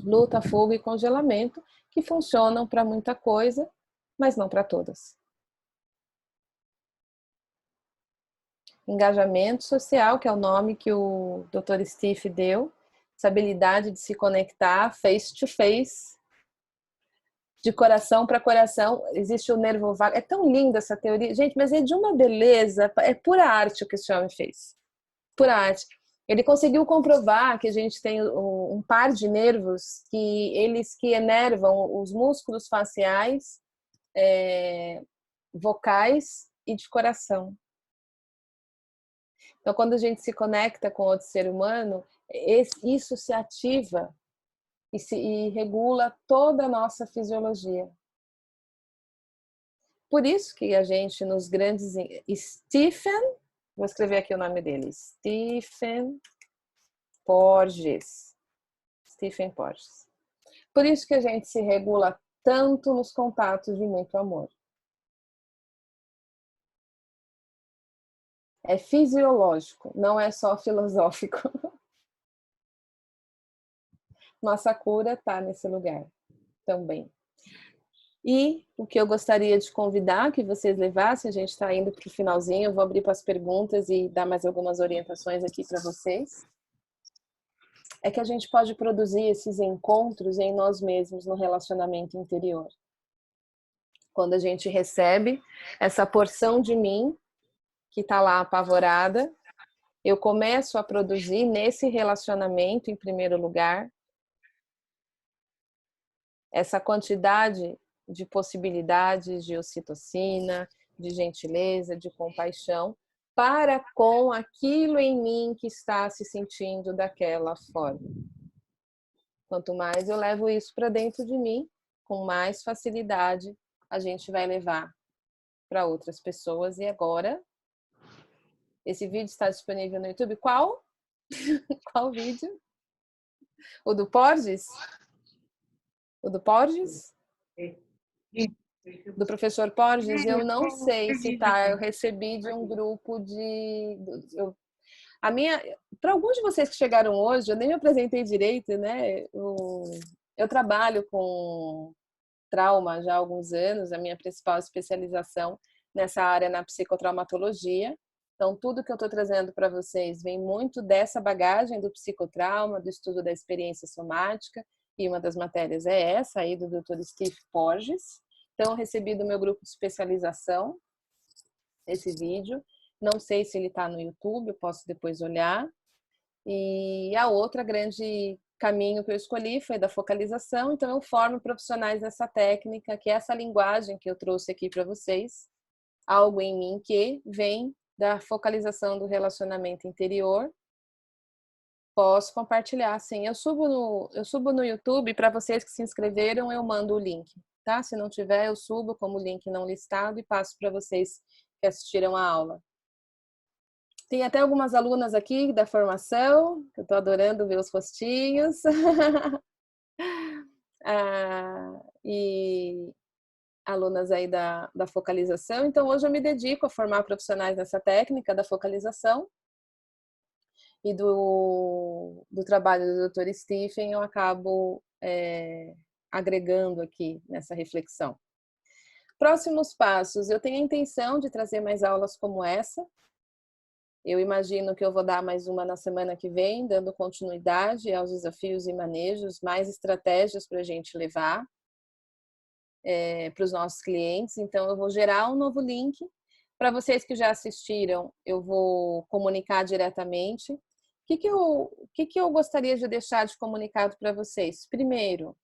luta, fuga e congelamento, que funcionam para muita coisa, mas não para todas. Engajamento social, que é o nome que o Dr. Steve deu, essa habilidade de se conectar face to face, de coração para coração. Existe o nervo vago. É tão linda essa teoria, gente, mas é de uma beleza, é pura arte o que esse homem fez. Pura arte. Ele conseguiu comprovar que a gente tem um par de nervos que enervam os músculos faciais, vocais e de coração. Então, quando a gente se conecta com outro ser humano, isso se ativa e regula toda a nossa fisiologia. Por isso que a gente, nos grandes... Stephen, vou escrever aqui o nome dele, Stephen Porges. Stephen Porges. Por isso que a gente se regula tanto nos contatos de muito amor. É fisiológico, não é só filosófico. Nossa cura está nesse lugar também. E o que eu gostaria de convidar que vocês levassem, a gente está indo para o finalzinho, eu vou abrir para as perguntas e dar mais algumas orientações aqui para vocês, é que a gente pode produzir esses encontros em nós mesmos no relacionamento interior. Quando a gente recebe essa porção de mim, que está lá apavorada, eu começo a produzir nesse relacionamento, em primeiro lugar, essa quantidade de possibilidades de ocitocina, de gentileza, de compaixão, para com aquilo em mim que está se sentindo daquela forma. Quanto mais eu levo isso para dentro de mim, com mais facilidade a gente vai levar para outras pessoas. E agora, esse vídeo está disponível no YouTube. Qual? Qual vídeo? O do Porges? O do Porges? Do professor Porges? Eu não sei se tá. Eu recebi de um grupo de... Para alguns de vocês que chegaram hoje, eu nem me apresentei direito, né? Eu trabalho com trauma já há alguns anos, a minha principal especialização nessa área na psicotraumatologia. Então, tudo que eu estou trazendo para vocês vem muito dessa bagagem do psicotrauma, do estudo da experiência somática, e uma das matérias é essa aí do Dr. Steve Porges. Então, eu recebi do meu grupo de especialização esse vídeo. Não sei se ele está no YouTube, eu posso depois olhar. E a outra grande caminho que eu escolhi foi da focalização. Então, eu formo profissionais nessa técnica, que é essa linguagem que eu trouxe aqui para vocês. Algo em mim que vem da focalização do relacionamento interior. Posso compartilhar, sim. Eu subo no YouTube, para vocês que se inscreveram, eu mando o link, tá? Se não tiver, eu subo como link não listado e passo para vocês que assistiram a aula. Tem até algumas alunas aqui da formação, que eu estou adorando ver os rostinhos. E alunas aí da focalização. Então, hoje eu me dedico a formar profissionais nessa técnica da focalização. E do trabalho do Dr. Stephen, eu acabo agregando aqui nessa reflexão. Próximos passos, eu tenho a intenção de trazer mais aulas como essa. Eu imagino que eu vou dar mais uma na semana que vem, dando continuidade aos desafios e manejos, mais estratégias para a gente levar para os nossos clientes. Então, eu vou gerar um novo link. Para vocês que já assistiram, eu vou comunicar diretamente. O que eu gostaria de deixar de comunicado para vocês? Primeiro,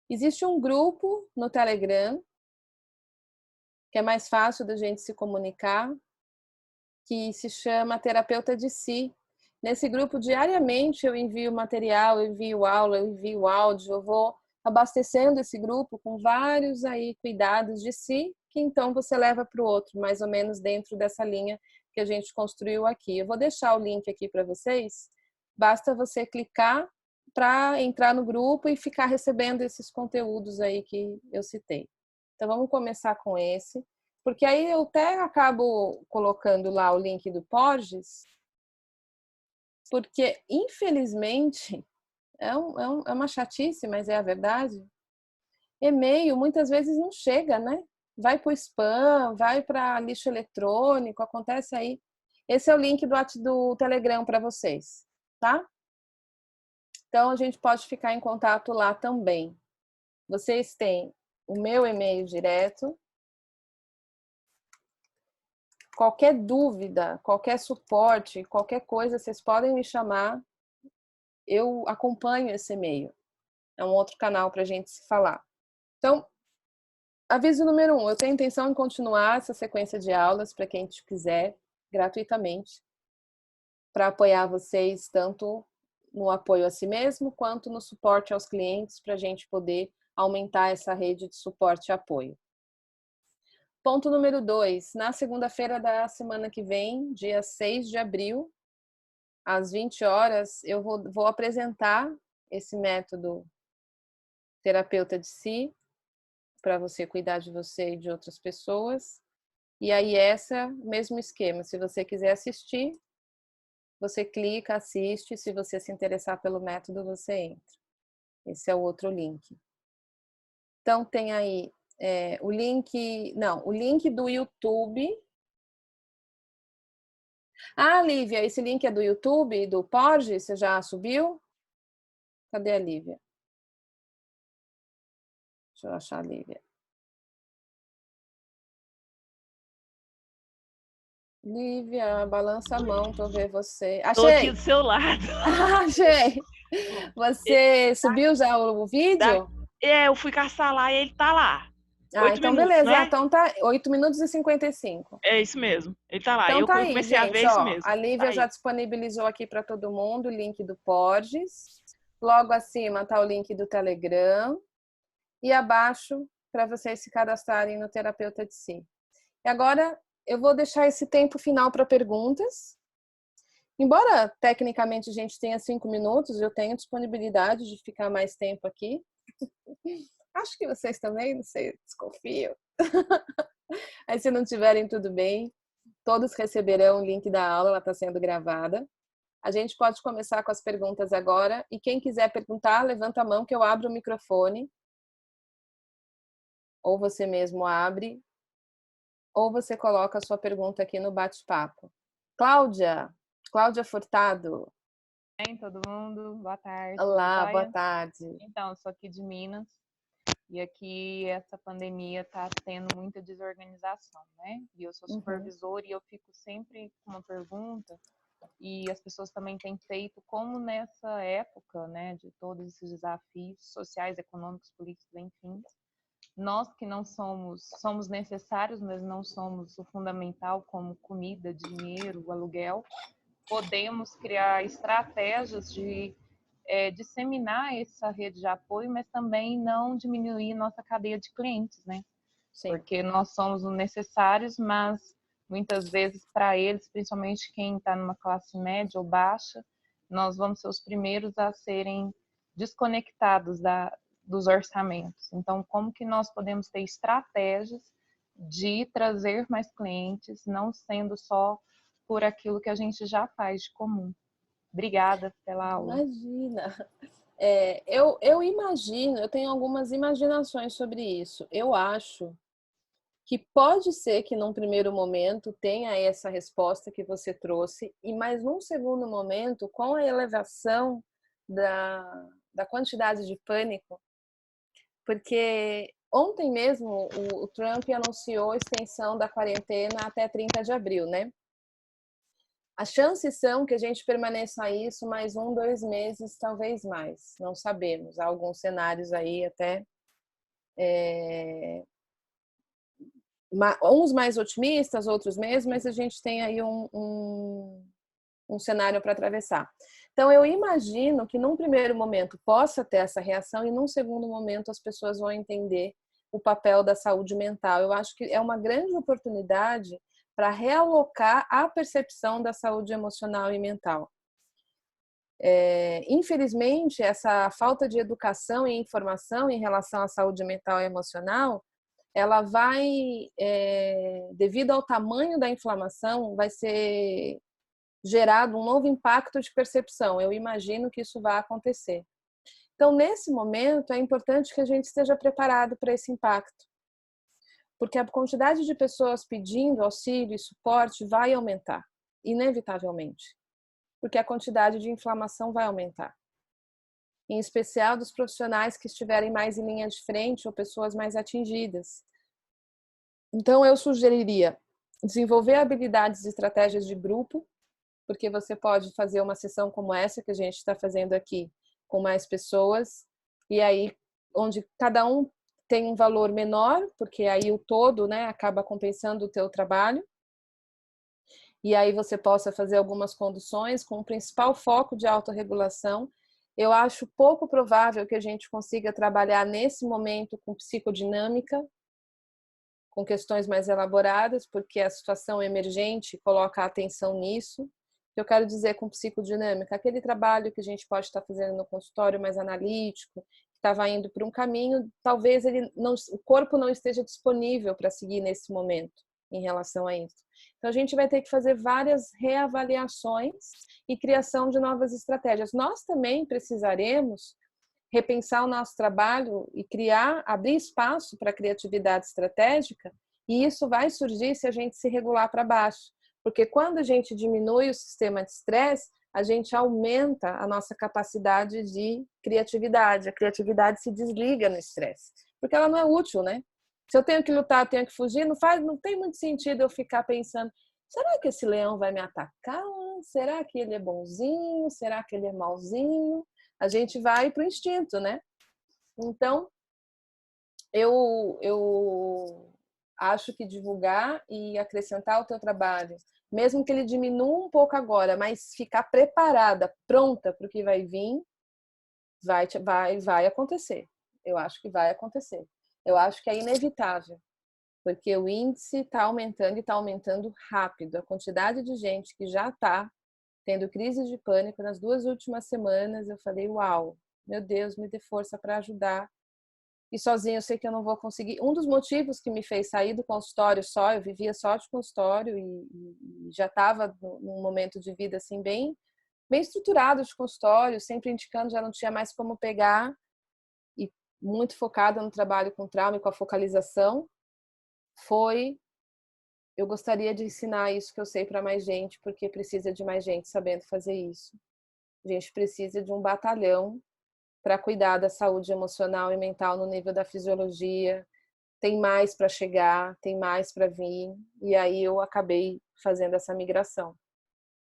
existe um grupo no Telegram, que é mais fácil da gente se comunicar, que se chama Terapeuta de Si. Nesse grupo, diariamente, eu envio material, eu envio aula, eu envio áudio, eu vou abastecendo esse grupo com vários aí cuidados de si, que então você leva para o outro, mais ou menos dentro dessa linha que a gente construiu aqui. Eu vou deixar o link aqui para vocês, basta você clicar para entrar no grupo e ficar recebendo esses conteúdos aí que eu citei. Então vamos começar com esse, porque aí eu até acabo colocando lá o link do Porges, porque infelizmente é uma chatice, mas é a verdade. E-mail muitas vezes não chega, né? Vai para o spam, vai para lixo eletrônico, acontece aí. Esse é o link do Telegram para vocês, tá? Então, a gente pode ficar em contato lá também. Vocês têm o meu e-mail direto. Qualquer dúvida, qualquer suporte, qualquer coisa, vocês podem me chamar. Eu acompanho esse e-mail. É um outro canal para a gente se falar. Então, aviso número 1, eu tenho intenção em continuar essa sequência de aulas para quem quiser, gratuitamente, para apoiar vocês tanto no apoio a si mesmo, quanto no suporte aos clientes, para a gente poder aumentar essa rede de suporte e apoio. Ponto número 2, na segunda-feira da semana que vem, dia 6 de abril, às 20 horas, eu vou apresentar esse método terapeuta de si, para você cuidar de você e de outras pessoas. E aí, mesmo esquema. Se você quiser assistir, você clica, assiste. Se você se interessar pelo método, você entra. Esse é o outro link. Então, tem aí o link... Não, o link do YouTube. Ah, Lívia, esse link é do YouTube, do Porge? Você já subiu? Cadê a Lívia? Deixa eu achar a Lívia. Lívia, balança a mão para eu ver você. Tô aqui Achei! do seu lado. Achei! Você subiu já o vídeo? Eu fui caçar lá e ele tá lá. Ah, 8 então minutos, beleza. né? Então tá 8 minutos e 55. É isso mesmo. Ele tá lá. Então Eu tá aí, comecei a gente. ver isso Ó, mesmo. a Lívia Tá já aí. disponibilizou aqui para todo mundo o link do Porges. Logo acima tá o link do Telegram. E abaixo, para vocês se cadastrarem no Terapeuta de Si. E agora eu vou deixar esse tempo final para perguntas. Embora tecnicamente a gente tenha 5 minutos, eu tenho disponibilidade de ficar mais tempo aqui. Acho que vocês também, não sei, desconfio. Aí se não tiverem, tudo bem. Todos receberão o link da aula, ela está sendo gravada. A gente pode começar com as perguntas agora. E quem quiser perguntar, levanta a mão que eu abro o microfone. Ou você mesmo abre, ou você coloca a sua pergunta aqui no bate-papo. Cláudia Furtado. Oi, todo mundo, boa tarde. Olá, boa tarde. Então, eu sou aqui de Minas e aqui essa pandemia está tendo muita desorganização, né? E eu sou supervisora e eu fico sempre com uma pergunta e as pessoas também têm feito como nessa época, né, de todos esses desafios sociais, econômicos, políticos, enfim, nós que não somos necessários, mas não somos o fundamental como comida, dinheiro, aluguel, podemos criar estratégias de disseminar essa rede de apoio, mas também não diminuir nossa cadeia de clientes, né? Sim. Porque nós somos necessários, mas muitas vezes para eles, principalmente quem está numa classe média ou baixa, nós vamos ser os primeiros a serem desconectados dos orçamentos. Então, como que nós podemos ter estratégias de trazer mais clientes, não sendo só por aquilo que a gente já faz de comum? Obrigada pela aula. Imagina. Eu imagino, eu tenho algumas imaginações sobre isso. Eu acho que pode ser que num primeiro momento tenha essa resposta que você trouxe, mas num segundo momento, com a elevação da quantidade de pânico, porque ontem mesmo o Trump anunciou a extensão da quarentena até 30 de abril, né? As chances são que a gente permaneça a isso mais 1, 2 meses, talvez mais. Não sabemos. Há alguns cenários aí até uns mais otimistas, outros menos, mas a gente tem aí um cenário para atravessar. Então, eu imagino que num primeiro momento possa ter essa reação e num segundo momento as pessoas vão entender o papel da saúde mental. Eu acho que é uma grande oportunidade para realocar a percepção da saúde emocional e mental. Infelizmente, essa falta de educação e informação em relação à saúde mental e emocional, ela vai, devido ao tamanho da inflamação, vai ser gerado um novo impacto de percepção. Eu imagino que isso vai acontecer. Então, nesse momento, é importante que a gente esteja preparado para esse impacto. Porque a quantidade de pessoas pedindo auxílio e suporte vai aumentar, inevitavelmente. Porque a quantidade de inflamação vai aumentar. Em especial dos profissionais que estiverem mais em linha de frente ou pessoas mais atingidas. Então, eu sugeriria desenvolver habilidades e estratégias de grupo, porque você pode fazer uma sessão como essa que a gente está fazendo aqui, com mais pessoas, e aí onde cada um tem um valor menor, porque aí o todo, né, acaba compensando o teu trabalho, e aí você possa fazer algumas conduções com o principal foco de autorregulação. Eu acho pouco provável que a gente consiga trabalhar nesse momento com psicodinâmica, com questões mais elaboradas, porque a situação emergente coloca a atenção nisso, que eu quero dizer com psicodinâmica? Aquele trabalho que a gente pode estar fazendo no consultório mais analítico, que estava indo por um caminho, talvez o corpo não esteja disponível para seguir nesse momento em relação a isso. Então, a gente vai ter que fazer várias reavaliações e criação de novas estratégias. Nós também precisaremos repensar o nosso trabalho e abrir espaço para a criatividade estratégica, e isso vai surgir se a gente se regular para baixo. Porque quando a gente diminui o sistema de estresse, a gente aumenta a nossa capacidade de criatividade. A criatividade se desliga no estresse, porque ela não é útil, né? Se eu tenho que lutar, eu tenho que fugir, não tem muito sentido eu ficar pensando, será que esse leão vai me atacar? Será que ele é bonzinho? Será que ele é malzinho? A gente vai para o instinto, né? Então, eu acho que divulgar e acrescentar o teu trabalho, mesmo que ele diminua um pouco agora, mas ficar preparada, pronta para o que vai vir, vai acontecer. Eu acho que vai acontecer. Eu acho que é inevitável, porque o índice está aumentando e está aumentando rápido. A quantidade de gente que já está tendo crise de pânico nas 2 últimas semanas, eu falei, uau, meu Deus, me dê força para ajudar. E sozinho eu sei que eu não vou conseguir. Um dos motivos que me fez sair do consultório eu vivia só de consultório e já estava num momento de vida assim bem estruturado de consultório, sempre indicando, já não tinha mais como pegar, e muito focada no trabalho com trauma e com a focalização, eu gostaria de ensinar isso que eu sei para mais gente, porque precisa de mais gente sabendo fazer isso. A gente precisa de um batalhão para cuidar da saúde emocional e mental no nível da fisiologia. Tem mais para chegar, tem mais para vir, e aí eu acabei fazendo essa migração.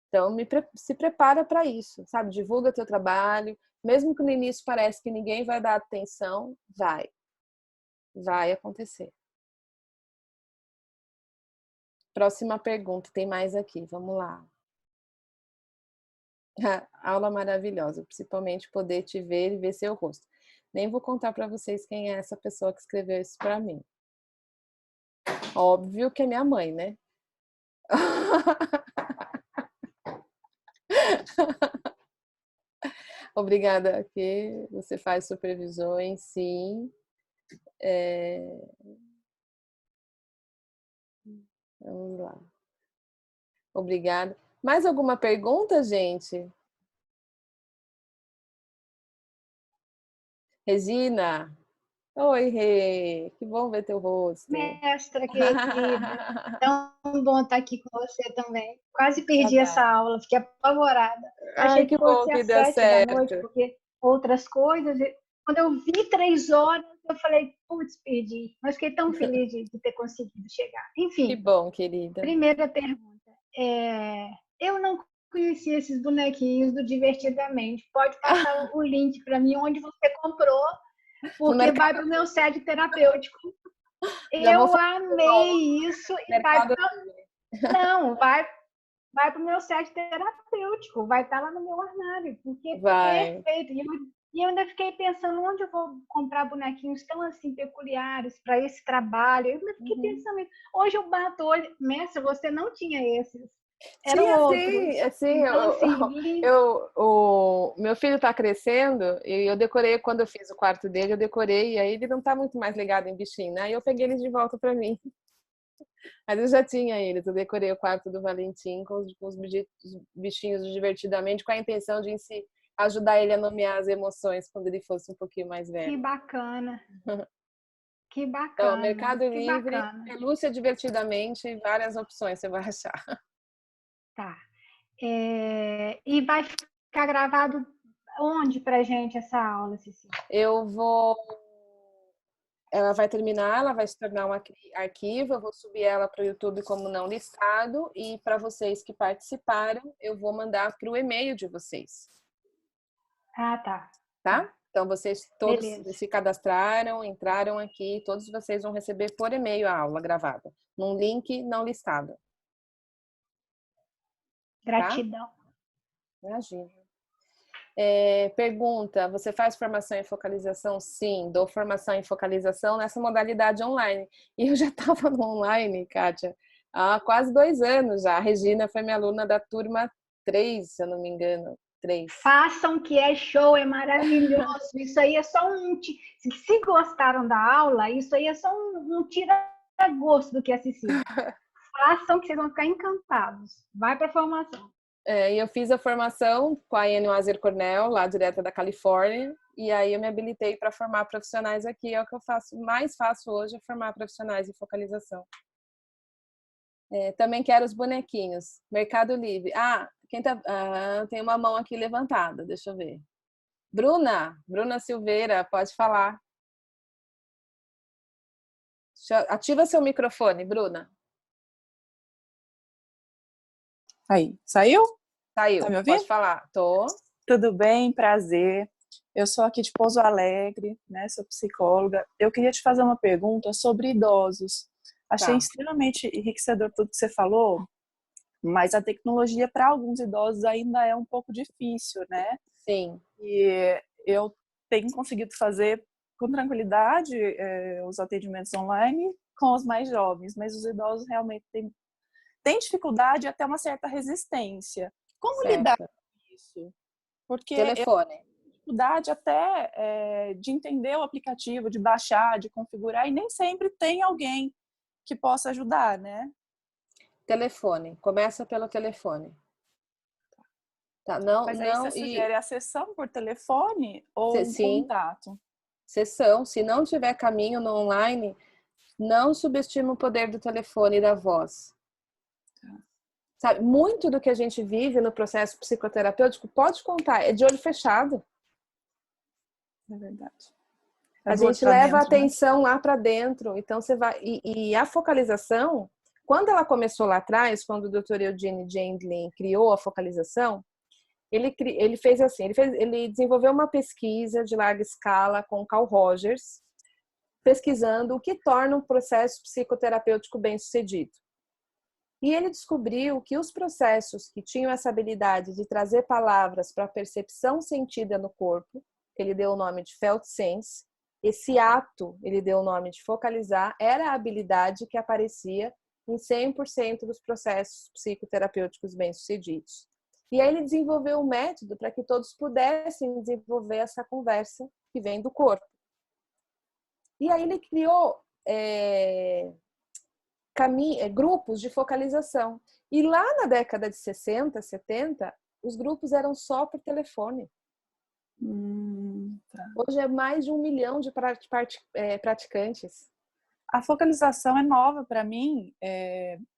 Então, se prepara para isso, sabe? Divulga teu trabalho, mesmo que no início pareça que ninguém vai dar atenção, vai acontecer. Próxima pergunta, tem mais aqui, vamos lá. Aula maravilhosa, principalmente poder te ver e ver seu rosto. Nem vou contar para vocês quem é essa pessoa que escreveu isso para mim. Óbvio que é minha mãe, né? Obrigada, que você faz supervisões, sim. Vamos lá. Obrigada. Mais alguma pergunta, gente? Regina. Oi, Rê. Que bom ver teu rosto. Mestra querida, tão bom estar aqui com você também. Quase perdi essa aula, fiquei apavorada. Achei que fosse às 7 da noite, porque outras coisas. Quando eu vi 3 horas, eu falei, putz, perdi. Mas fiquei tão feliz de ter conseguido chegar. Enfim. Que bom, querida. Primeira pergunta. Eu não conhecia esses bonequinhos do Divertidamente. Pode passar o link para mim onde você comprou, porque vai para o meu sede terapêutico. Eu amei isso. E vai para o meu site terapêutico, vai estar lá no meu armário, porque é perfeito. E eu ainda fiquei pensando onde eu vou comprar bonequinhos tão assim peculiares para esse trabalho. Eu ainda fiquei pensando, hoje eu bato o olho, mestre, você não tinha esses. Eram outros. Assim, o meu filho está crescendo e eu decorei, quando eu fiz o quarto dele, eu decorei, e aí ele não está muito mais ligado em bichinho, né? Aí eu peguei eles de volta para mim. Mas eu já tinha eles, eu decorei o quarto do Valentim com os bichinhos Divertidamente, com a intenção de ajudar ele a nomear as emoções quando ele fosse um pouquinho mais velho. Que bacana. Que bacana. Então, Mercado Livre, Pelúcia Divertidamente, várias opções você vai achar. Tá. E vai ficar gravado onde pra gente essa aula, Ceci? Ela vai terminar, ela vai se tornar um arquivo, eu vou subir ela para o YouTube como não listado, e para vocês que participaram, eu vou mandar para o e-mail de vocês. Ah, tá. Tá? Então, vocês todos se cadastraram, entraram aqui, todos vocês vão receber por e-mail a aula gravada, num link não listado. Gratidão. Tá? Imagina. Pergunta, você faz formação em focalização? Sim, dou formação em focalização nessa modalidade online. E eu já estava no online, Kátia, há quase 2 anos já. A Regina foi minha aluna da turma 3, se eu não me engano. 3. Façam, que é show, é maravilhoso. Isso aí é só se gostaram da aula, isso aí é só um tira-gosto do que assistir. Façam, que vocês vão ficar encantados. Vai para a formação. E eu fiz a formação com a Anne Wazer Cornell, lá direto da Califórnia, e aí eu me habilitei para formar profissionais aqui. É o que eu mais faço hoje, é formar profissionais em focalização. Também quero os bonequinhos. Mercado Livre. Tem uma mão aqui levantada, deixa eu ver. Bruna Silveira, pode falar. Ativa seu microfone, Bruna. Aí, saiu? Saiu, tá me ouvindo? Pode falar. Tô. Tudo bem, prazer. Eu sou aqui de Pouso Alegre, né? Sou psicóloga. Eu queria te fazer uma pergunta sobre idosos. Achei extremamente enriquecedor tudo que você falou, mas a tecnologia para alguns idosos ainda é um pouco difícil, né? Sim. E eu tenho conseguido fazer com tranquilidade os atendimentos online com os mais jovens, mas os idosos realmente têm dificuldade e até uma certa resistência. Como lidar com isso? Porque telefone. Dificuldade até de entender o aplicativo, de baixar, de configurar, e nem sempre tem alguém que possa ajudar, né? Telefone. Começa pelo telefone. Tá, Mas aí você sugere a sessão por telefone ou contato? Sessão. Se não tiver caminho no online, não subestima o poder do telefone e da voz. Sabe, muito do que a gente vive no processo psicoterapêutico, pode contar, é de olho fechado. É verdade. A gente leva a atenção lá para dentro. Então você vai. E a focalização, quando ela começou lá atrás, quando o Dr. Eugene Gendlin criou a focalização, ele fez assim, ele desenvolveu uma pesquisa de larga escala com Carl Rogers, pesquisando o que torna um processo psicoterapêutico bem-sucedido. E ele descobriu que os processos que tinham essa habilidade de trazer palavras para a percepção sentida no corpo, ele deu o nome de felt sense, esse ato, ele deu o nome de focalizar, era a habilidade que aparecia em 100% dos processos psicoterapêuticos bem-sucedidos. E aí ele desenvolveu um método para que todos pudessem desenvolver essa conversa que vem do corpo. E aí ele criou grupos de focalização. E lá na década de 60, 70, os grupos eram só por telefone. Tá. Hoje é mais de 1 milhão de praticantes. A focalização é nova para mim,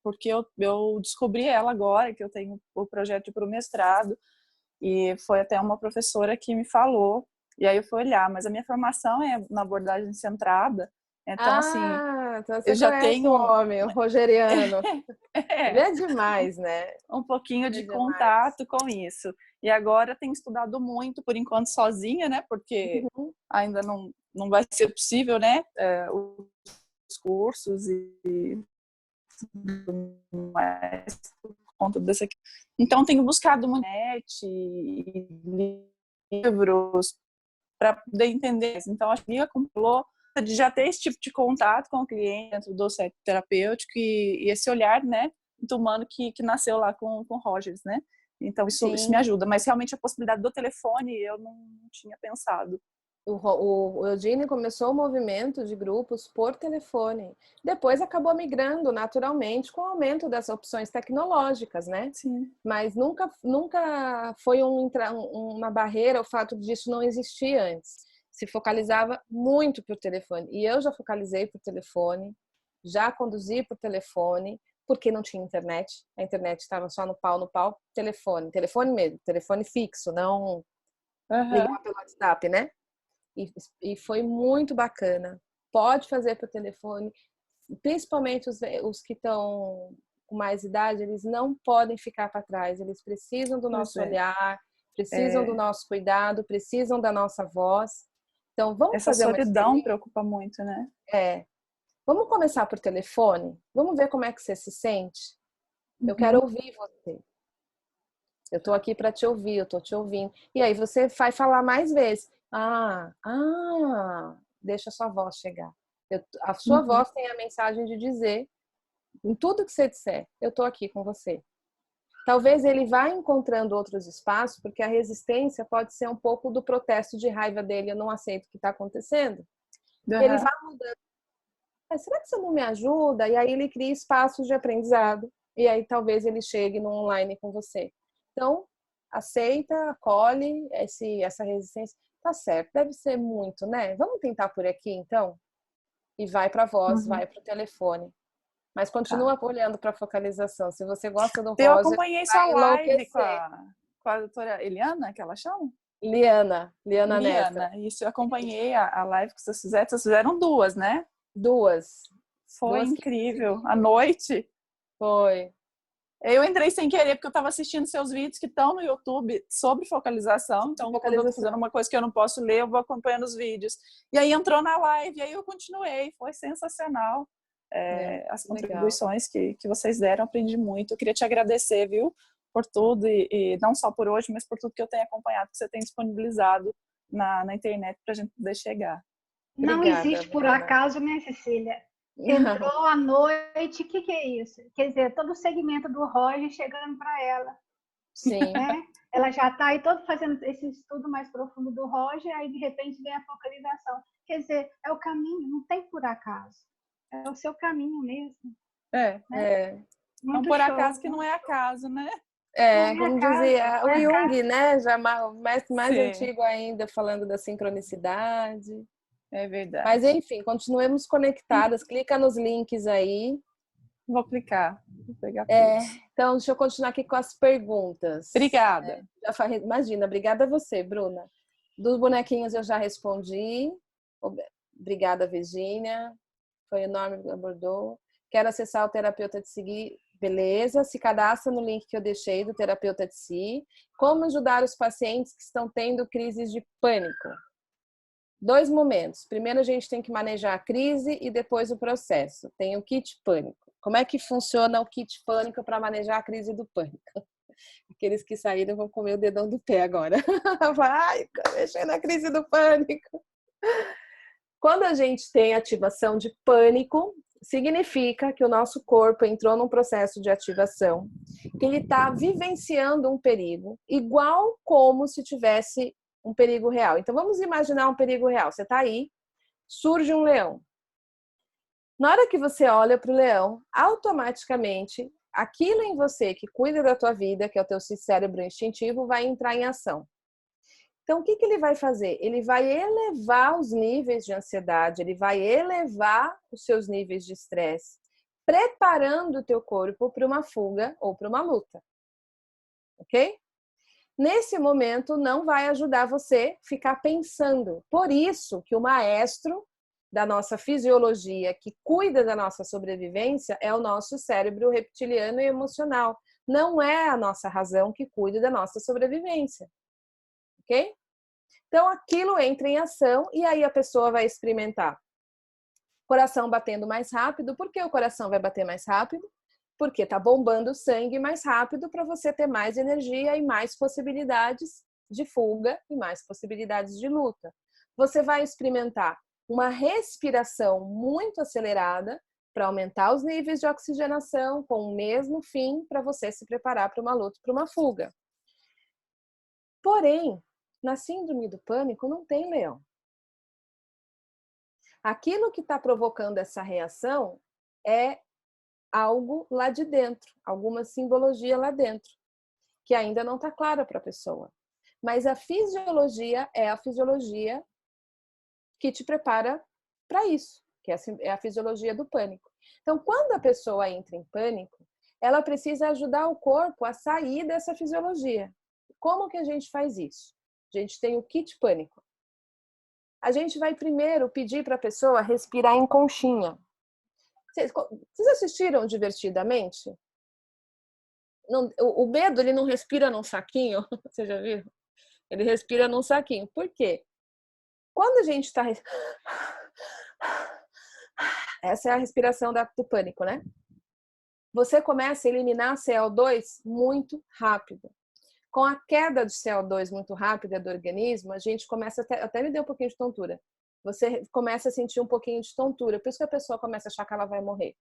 porque eu descobri ela agora, que eu tenho o projeto para o mestrado, e foi até uma professora que me falou, e aí eu fui olhar, mas a minha formação é na abordagem centrada, então então você eu já tenho o homem, o rogeriano. Ele é demais, né? Um pouquinho de contato com isso. E agora tenho estudado muito, por enquanto sozinha, né? Porque ainda não vai ser possível, né? Os cursos e mais por conta dessa aqui. Então tenho buscado muito net e livros para poder entender. Então acho que acumulou de já ter esse tipo de contato com o cliente dentro do centro terapêutico e esse olhar, né, humano que nasceu lá com Rogers, né? Então isso me ajuda, mas realmente a possibilidade do telefone eu não tinha pensado. O Eugene começou o movimento de grupos por telefone. Depois acabou migrando naturalmente com o aumento das opções tecnológicas, né? Sim. Mas nunca foi uma barreira o fato disso não existir antes. Se focalizava muito por telefone. E eu já focalizei por telefone, já conduzi por telefone, porque não tinha internet. A internet estava só no pau, telefone mesmo, telefone fixo, não ligar pelo WhatsApp, né? E foi muito bacana. Pode fazer por telefone, principalmente os que estão com mais idade, eles não podem ficar para trás, eles precisam do nosso olhar, precisam do nosso cuidado, precisam da nossa voz. Então, vamos fazer uma experiência. Essa solidão preocupa muito, né? Vamos começar por telefone? Vamos ver como é que você se sente? Eu quero ouvir você. Eu tô aqui para te ouvir, eu tô te ouvindo. E aí você vai falar mais vezes. Deixa a sua voz chegar. A sua voz tem a mensagem de dizer, em tudo que você disser, eu tô aqui com você. Talvez ele vá encontrando outros espaços, porque a resistência pode ser um pouco do protesto de raiva dele, eu não aceito o que está acontecendo. Uhum. Ele vai mudando. Será que você não me ajuda? E aí ele cria espaços de aprendizado. E aí talvez ele chegue no online com você. Então, aceita, acolhe essa resistência. Tá certo, deve ser muito, né? Vamos tentar por aqui, então? E vai para a voz, vai para o telefone. Mas continua olhando para a focalização. Se você gosta do rosa, eu acompanhei sua live com a doutora Eliana, que ela chama? Liana Neto. Isso, eu acompanhei a live que vocês fizeram. Vocês fizeram 2, né? 2. Foi incrível. À noite. Foi. Eu entrei sem querer, porque eu estava assistindo seus vídeos que estão no YouTube sobre focalização. Então, quando eu estou fazendo uma coisa que eu não posso ler, eu vou acompanhando os vídeos. E aí entrou na live, e aí eu continuei. Foi sensacional. As contribuições que vocês deram, aprendi muito. Eu queria te agradecer, viu, por tudo, e não só por hoje, mas por tudo que eu tenho acompanhado, que você tem disponibilizado na internet para a gente poder chegar. Não existe por acaso, minha Cecília. Entrou à noite, o que é isso? Quer dizer, todo o segmento do Roger chegando para ela. Sim. Né? Ela já está aí todo fazendo esse estudo mais profundo do Roger, aí de repente vem a focalização. Quer dizer, é o caminho, não tem por acaso. É o seu caminho mesmo. Não por acaso que não é acaso, né? Como dizia o Jung, né? Já mais antigo ainda, falando da sincronicidade. É verdade. Mas enfim, continuemos conectadas. Clica nos links aí. Vou clicar. Vou pegar então, deixa eu continuar aqui com as perguntas. Obrigada. Imagina, obrigada a você, Bruna. Dos bonequinhos eu já respondi. Obrigada, Virgínia. Foi enorme que abordou. Quero acessar o Terapeuta de Si. Beleza. Se cadastra no link que eu deixei do Terapeuta de Si. Como ajudar os pacientes que estão tendo crises de pânico? 2 momentos. Primeiro a gente tem que manejar a crise e depois o processo. Tem o kit pânico. Como é que funciona o kit pânico para manejar a crise do pânico? Aqueles que saíram vão comer o dedão do pé agora. Vai, mexendo na crise do pânico. Quando a gente tem ativação de pânico, significa que o nosso corpo entrou num processo de ativação, que ele está vivenciando um perigo, igual como se tivesse um perigo real. Então, vamos imaginar um perigo real. Você está aí, surge um leão. Na hora que você olha para o leão, automaticamente, aquilo em você que cuida da tua vida, que é o teu cérebro instintivo, vai entrar em ação. Então, o que ele vai fazer? Ele vai elevar os níveis de ansiedade, ele vai elevar os seus níveis de estresse, preparando o teu corpo para uma fuga ou para uma luta. Ok? Nesse momento, não vai ajudar você a ficar pensando. Por isso que o maestro da nossa fisiologia, que cuida da nossa sobrevivência, é o nosso cérebro reptiliano e emocional. Não é a nossa razão que cuida da nossa sobrevivência. Ok? Então, aquilo entra em ação e aí a pessoa vai experimentar. Coração batendo mais rápido. Por que o coração vai bater mais rápido? Porque está bombando o sangue mais rápido para você ter mais energia e mais possibilidades de fuga e mais possibilidades de luta. Você vai experimentar uma respiração muito acelerada para aumentar os níveis de oxigenação com o mesmo fim para você se preparar para uma luta, para uma fuga. Porém, na síndrome do pânico não tem leão. Aquilo que está provocando essa reação é algo lá de dentro, alguma simbologia lá dentro, que ainda não está clara para a pessoa. Mas a fisiologia é a fisiologia que te prepara para isso, que é a fisiologia do pânico. Então, quando a pessoa entra em pânico, ela precisa ajudar o corpo a sair dessa fisiologia. Como que a gente faz isso? A gente tem o kit pânico. A gente vai primeiro pedir para a pessoa respirar em conchinha. Vocês assistiram Divertidamente? O medo, ele não respira num saquinho. Você já viu? Ele respira num saquinho. Por quê? Quando a gente está... Essa é a respiração do pânico, né? Você começa a eliminar CO2 muito rápido. Com a queda de CO2 muito rápida do organismo, a gente começa até me deu um pouquinho de tontura. Você começa a sentir um pouquinho de tontura. Por isso que a pessoa começa a achar que ela vai morrer.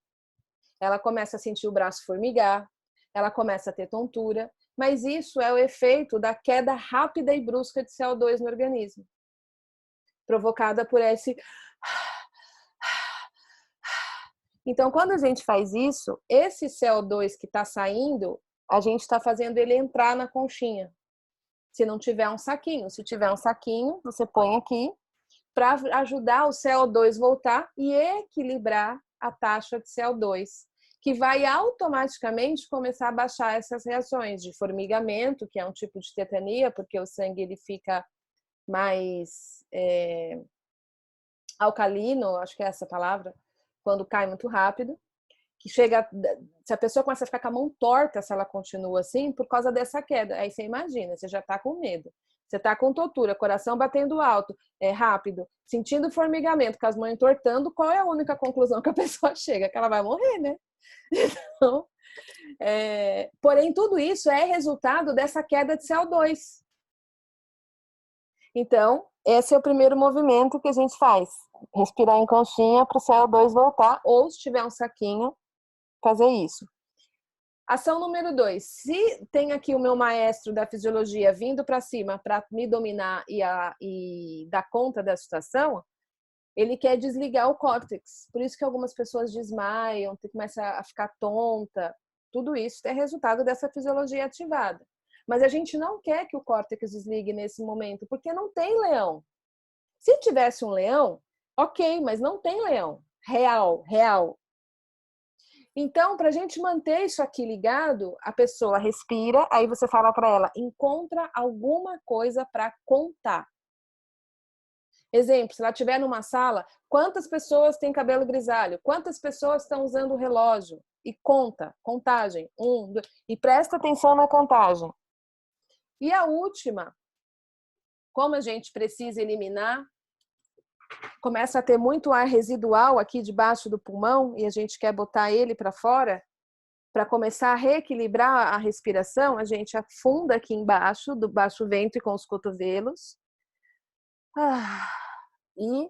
Ela começa a sentir o braço formigar. ela começa a ter tontura, mas isso é o efeito da queda rápida e brusca de CO2 no organismo, provocada por esse... Então, quando a gente faz isso, esse CO2 que está saindo, a gente está fazendo ele entrar na conchinha. Se não tiver um saquinho. Se tiver um saquinho, você põe aqui para ajudar o CO2 voltar e equilibrar a taxa de CO2, que vai automaticamente começar a baixar essas reações de formigamento, que é um tipo de tetania, porque o sangue ele fica mais alcalino, acho que é essa a palavra, quando cai muito rápido, que chega, se a pessoa começa a ficar com a mão torta, se ela continua assim, por causa dessa queda. Aí você imagina, você já está com medo. Você está com tontura, coração batendo alto, rápido, sentindo formigamento, com as mãos entortando, qual é a única conclusão que a pessoa chega? Que ela vai morrer, né? Então, porém, tudo isso é resultado dessa queda de CO2. Então, esse é o primeiro movimento que a gente faz. Respirar em conchinha para o CO2 voltar, ou se tiver um saquinho, fazer isso. Ação número 2. Se tem aqui o meu maestro da fisiologia vindo para cima para me dominar e dar conta da situação, ele quer desligar o córtex. Por isso que algumas pessoas desmaiam, começam a ficar tonta. Tudo isso é resultado dessa fisiologia ativada. Mas a gente não quer que o córtex desligue nesse momento, porque não tem leão. Se tivesse um leão, ok, mas não tem leão. Real. Então, para a gente manter isso aqui ligado, a pessoa respira, aí você fala para ela, encontra alguma coisa para contar. Exemplo, se ela estiver numa sala, quantas pessoas têm cabelo grisalho? Quantas pessoas estão usando o relógio? E conta, contagem. 1, 2, e presta atenção na contagem. E a última, como a gente precisa eliminar, começa a ter muito ar residual aqui debaixo do pulmão e a gente quer botar ele para fora, para começar a reequilibrar a respiração, a gente afunda aqui embaixo, do baixo ventre com os cotovelos. E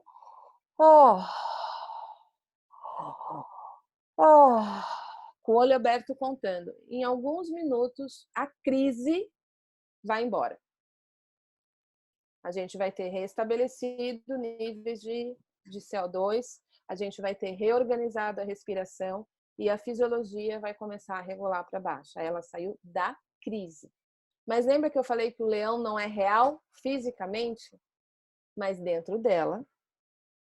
com o olho aberto contando. Em alguns minutos, a crise vai embora. A gente vai ter restabelecido níveis de CO2, a gente vai ter reorganizado a respiração e a fisiologia vai começar a regular para baixo. Aí ela saiu da crise. Mas lembra que eu falei que o leão não é real fisicamente? Mas dentro dela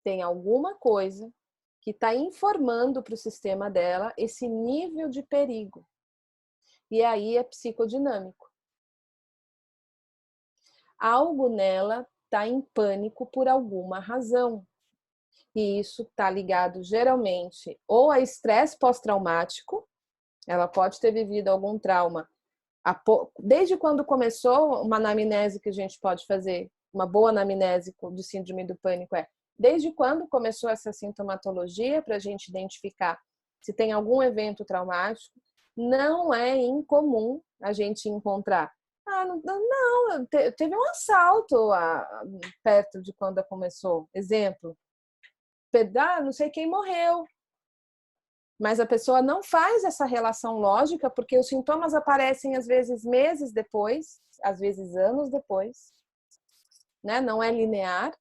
tem alguma coisa que está informando para o sistema dela esse nível de perigo. E aí é psicodinâmico. Algo nela está em pânico por alguma razão. E isso está ligado geralmente ou a estresse pós-traumático, ela pode ter vivido algum trauma. Desde quando começou uma anamnese que a gente pode fazer, uma boa anamnese de síndrome do pânico desde quando começou essa sintomatologia para a gente identificar se tem algum evento traumático. Não é incomum a gente encontrar não, teve um assalto perto de quando começou. Exemplo, não sei quem morreu. Mas a pessoa não faz essa relação lógica porque os sintomas aparecem às vezes meses depois, às vezes anos depois, né? Não é linear.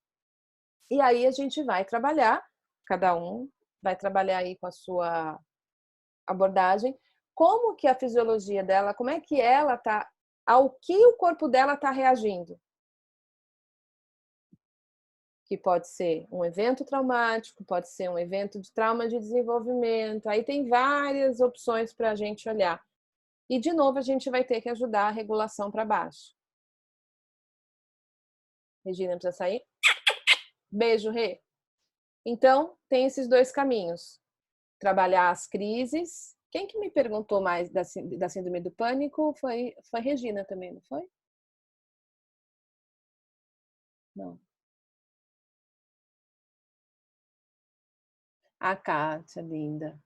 E aí a gente vai trabalhar, cada um vai trabalhar aí com a sua abordagem, como que a fisiologia dela, como é que ela está, ao que o corpo dela está reagindo. Que pode ser um evento traumático, pode ser um evento de trauma de desenvolvimento. Aí tem várias opções para a gente olhar. E, de novo, a gente vai ter que ajudar a regulação para baixo. Regina, precisa sair? Beijo, Rê. Então, tem esses dois caminhos. Trabalhar as crises. Quem que me perguntou mais da síndrome do pânico? Foi Regina também, não foi? Não. A Kátia, linda.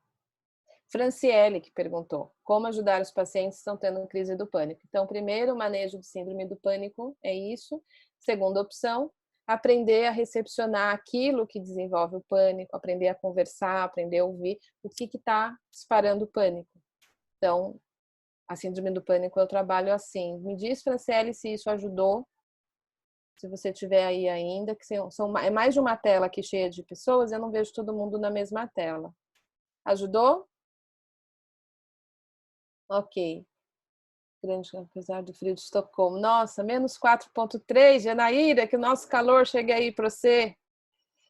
Franciele, que perguntou, como ajudar os pacientes que estão tendo crise do pânico? Então, primeiro, o manejo de síndrome do pânico, é isso. Segunda opção, aprender a recepcionar aquilo que desenvolve o pânico, aprender a conversar, aprender a ouvir o que está disparando o pânico. Então, A síndrome do pânico eu trabalho assim. Me diz, Franciele, se isso ajudou. Se você tiver aí ainda, que é mais de uma tela aqui cheia de pessoas, eu não vejo todo mundo na mesma tela. Ajudou? Ok. Grande, apesar do frio de Estocolmo. Nossa, menos 4,3, Janaíra, que o nosso calor chegue aí para você.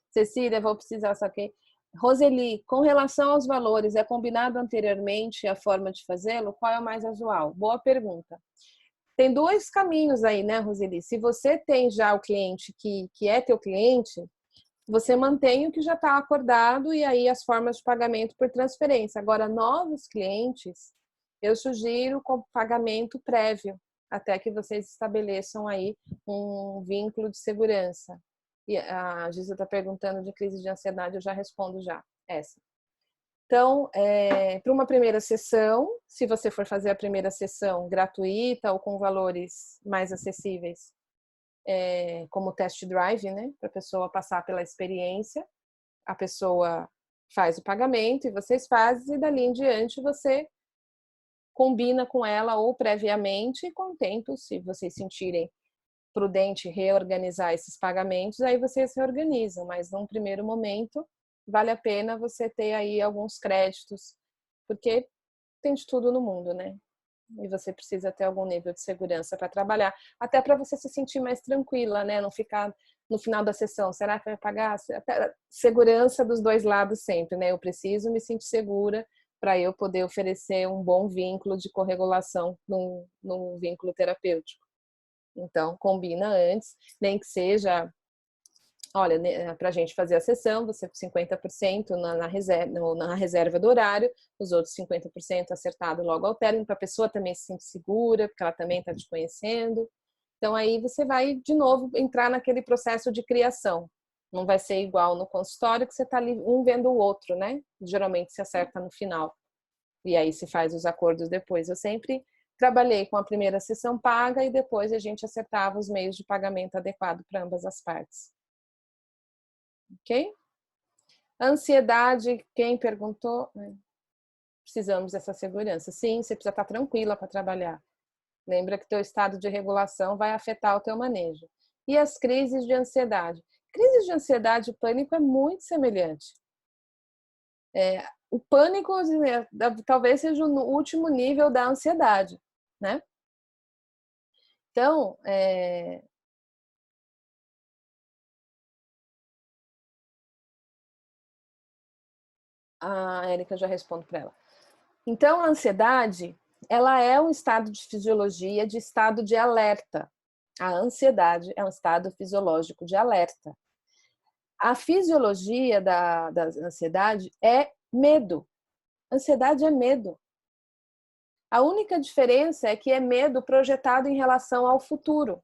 Cecília, vou precisar, saquei. Roseli, com relação aos valores, é combinado anteriormente a forma de fazê-lo? Qual é o mais usual? Boa pergunta. Tem dois caminhos aí, né, Roseli? Se você tem já o cliente que é teu cliente, você mantém o que já está acordado e aí as formas de pagamento por transferência. Agora, novos clientes, eu sugiro com pagamento prévio, até que vocês estabeleçam aí um vínculo de segurança. E a Gisa está perguntando de crise de ansiedade, eu já respondo já essa. Então, para uma primeira sessão, se você for fazer a primeira sessão gratuita ou com valores mais acessíveis, como test drive, né, para a pessoa passar pela experiência, a pessoa faz o pagamento e vocês fazem, e dali em diante você combina com ela ou previamente, e com o tempo, se vocês sentirem prudente reorganizar esses pagamentos, aí vocês se organizam, mas num primeiro momento vale a pena você ter aí alguns créditos, porque tem de tudo no mundo, né? E você precisa ter algum nível de segurança para trabalhar, até para você se sentir mais tranquila, né? Não ficar no final da sessão, será que vai pagar? Até segurança dos dois lados sempre, né? Eu preciso me sentir segura para eu poder oferecer um bom vínculo de corregulação no vínculo terapêutico. Então, combina antes, nem que seja, olha, para a gente fazer a sessão, você 50% na reserva do horário, os outros 50% acertado logo ao término, para a pessoa também se sentir segura, porque ela também está te conhecendo. Então, aí você vai, de novo, entrar naquele processo de criação. Não vai ser igual no consultório, que você está ali um vendo o outro, né? Geralmente se acerta no final. E aí se faz os acordos depois. Eu sempre trabalhei com a primeira sessão paga e depois a gente acertava os meios de pagamento adequado para ambas as partes. Ok? Ansiedade, quem perguntou? Precisamos dessa segurança. Sim, você precisa estar tranquila para trabalhar. Lembra que teu estado de regulação vai afetar o teu manejo. E as crises de ansiedade? Crises de ansiedade e pânico é muito semelhante. O pânico talvez seja o último nível da ansiedade, né? Então, a Érica já responde para ela. Então, a ansiedade, ela é um estado de fisiologia, de estado de alerta. A ansiedade é um estado fisiológico de alerta. A fisiologia da ansiedade é medo. Ansiedade é medo. A única diferença é que é medo projetado em relação ao futuro,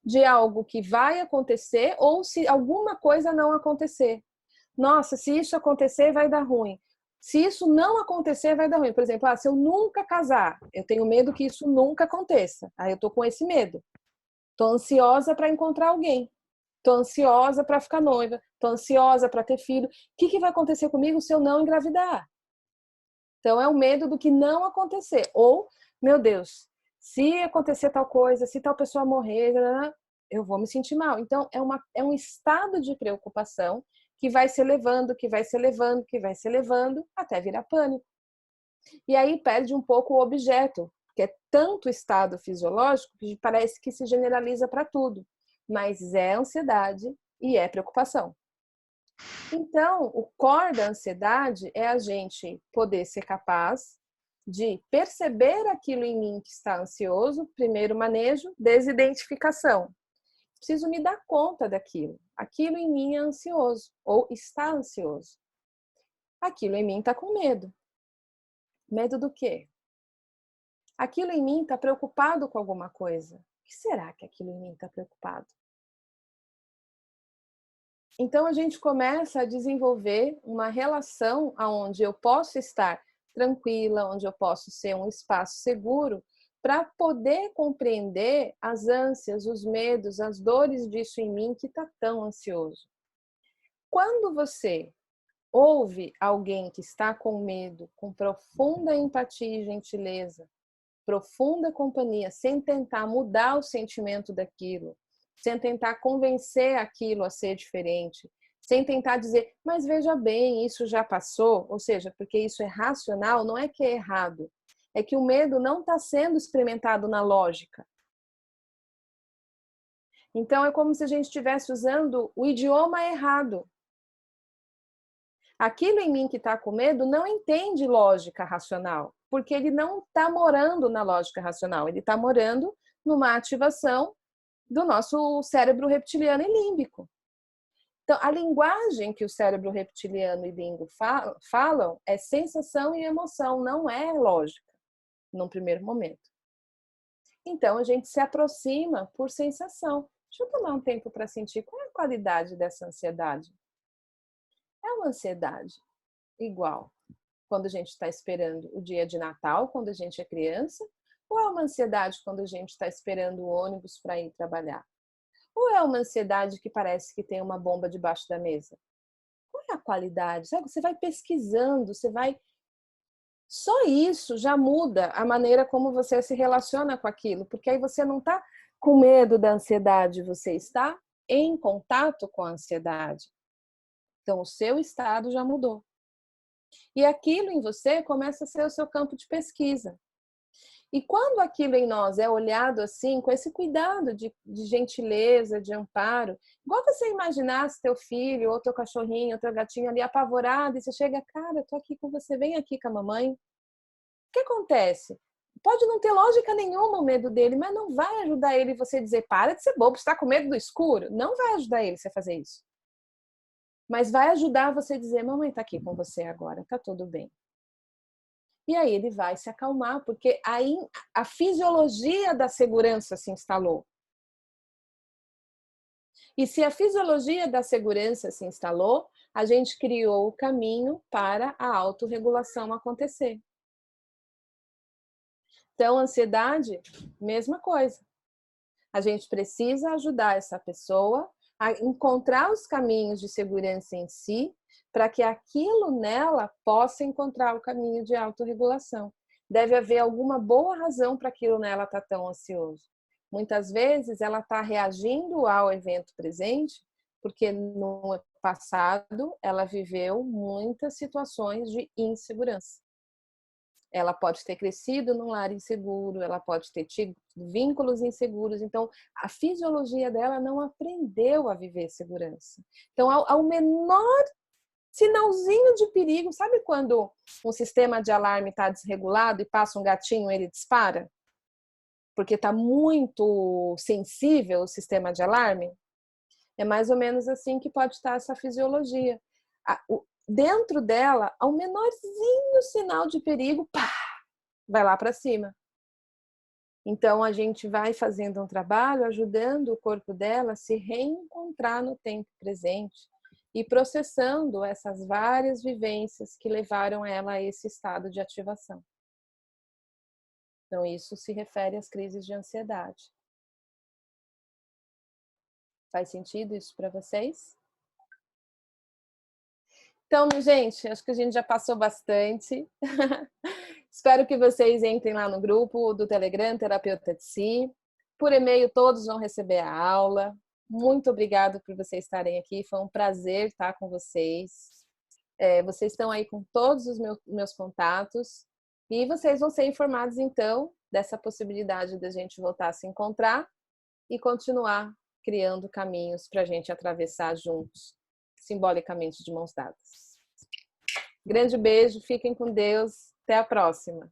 de algo que vai acontecer ou se alguma coisa não acontecer. Nossa, se isso acontecer, vai dar ruim. Se isso não acontecer, vai dar ruim. Por exemplo, se eu nunca casar, eu tenho medo que isso nunca aconteça. Aí eu tô com esse medo. Tô ansiosa para encontrar alguém. Tô ansiosa para ficar noiva. Tô ansiosa para ter filho. O que vai acontecer comigo se eu não engravidar? Então, é o medo do que não acontecer. Ou, meu Deus, se acontecer tal coisa, se tal pessoa morrer, eu vou me sentir mal. Então, é um estado de preocupação que vai se elevando, que vai se elevando, que vai se elevando, até virar pânico. E aí perde um pouco o objeto, que é tanto estado fisiológico que parece que se generaliza para tudo. Mas é ansiedade e é preocupação. Então, o core da ansiedade é a gente poder ser capaz de perceber aquilo em mim que está ansioso, primeiro manejo, desidentificação. Preciso me dar conta daquilo. Aquilo em mim é ansioso ou está ansioso. Aquilo em mim está com medo. Medo do quê? Aquilo em mim está preocupado com alguma coisa. O que será que aquilo em mim está preocupado? Então, a gente começa a desenvolver uma relação onde eu posso estar tranquila, onde eu posso ser um espaço seguro para poder compreender as ânsias, os medos, as dores disso em mim que está tão ansioso. Quando você ouve alguém que está com medo, com profunda empatia e gentileza, profunda companhia, sem tentar mudar o sentimento daquilo, sem tentar convencer aquilo a ser diferente, sem tentar dizer, mas veja bem, isso já passou, ou seja, porque isso é racional, não é que é errado, é que o medo não está sendo experimentado na lógica. Então é como se a gente estivesse usando o idioma errado. Aquilo em mim que está com medo não entende lógica racional, porque ele não está morando na lógica racional, ele está morando numa ativação do nosso cérebro reptiliano e límbico. Então, a linguagem que o cérebro reptiliano e límbico falam é sensação e emoção, não é lógica, num primeiro momento. Então, a gente se aproxima por sensação. Deixa eu tomar um tempo para sentir qual é a qualidade dessa ansiedade. É uma ansiedade igual quando a gente está esperando o dia de Natal, quando a gente é criança, ou é uma ansiedade quando a gente está esperando o ônibus para ir trabalhar? Ou é uma ansiedade que parece que tem uma bomba debaixo da mesa? Qual é a qualidade? Sabe? Você vai pesquisando, você vai... Só isso já muda a maneira como você se relaciona com aquilo, porque aí você não está com medo da ansiedade, você está em contato com a ansiedade. Então, o seu estado já mudou. E aquilo em você começa a ser o seu campo de pesquisa. E quando aquilo em nós é olhado assim, com esse cuidado de gentileza, de amparo, igual você imaginasse teu filho, ou teu cachorrinho, ou teu gatinho ali apavorado, e você chega, cara, eu tô aqui com você, vem aqui com a mamãe. O que acontece? Pode não ter lógica nenhuma o medo dele, mas não vai ajudar ele você dizer, para de ser bobo, você tá com medo do escuro. Não vai ajudar ele você fazer isso. Mas vai ajudar você a dizer, mamãe tá aqui com você agora, tá tudo bem. E aí ele vai se acalmar, porque aí a fisiologia da segurança se instalou. E se a fisiologia da segurança se instalou, a gente criou o caminho para a autorregulação acontecer. Então, ansiedade, mesma coisa. A gente precisa ajudar essa pessoa a encontrar os caminhos de segurança em si, para que aquilo nela possa encontrar o caminho de autorregulação. Deve haver alguma boa razão para aquilo nela estar tão ansioso. Muitas vezes ela está reagindo ao evento presente, porque no passado ela viveu muitas situações de insegurança. Ela pode ter crescido num lar inseguro, ela pode ter tido vínculos inseguros. Então, a fisiologia dela não aprendeu a viver segurança. Então, ao menor sinalzinho de perigo, sabe quando um sistema de alarme está desregulado e passa um gatinho, ele dispara? Porque está muito sensível o sistema de alarme? É mais ou menos assim que pode estar essa fisiologia. Dentro dela, ao menorzinho sinal de perigo, pá, vai lá para cima. Então, a gente vai fazendo um trabalho ajudando o corpo dela a se reencontrar no tempo presente e processando essas várias vivências que levaram ela a esse estado de ativação. Então, isso se refere às crises de ansiedade. Faz sentido isso para vocês? Então, gente, acho que a gente já passou bastante. Espero que vocês entrem lá no grupo do Telegram, Terapeuta de Si. Por e-mail, todos vão receber a aula. Muito obrigada por vocês estarem aqui. Foi um prazer estar com vocês. Vocês estão aí com todos os meus contatos. E vocês vão ser informados, então, dessa possibilidade de a gente voltar a se encontrar e continuar criando caminhos para a gente atravessar juntos, simbolicamente de mãos dadas. Grande beijo, fiquem com Deus, até a próxima.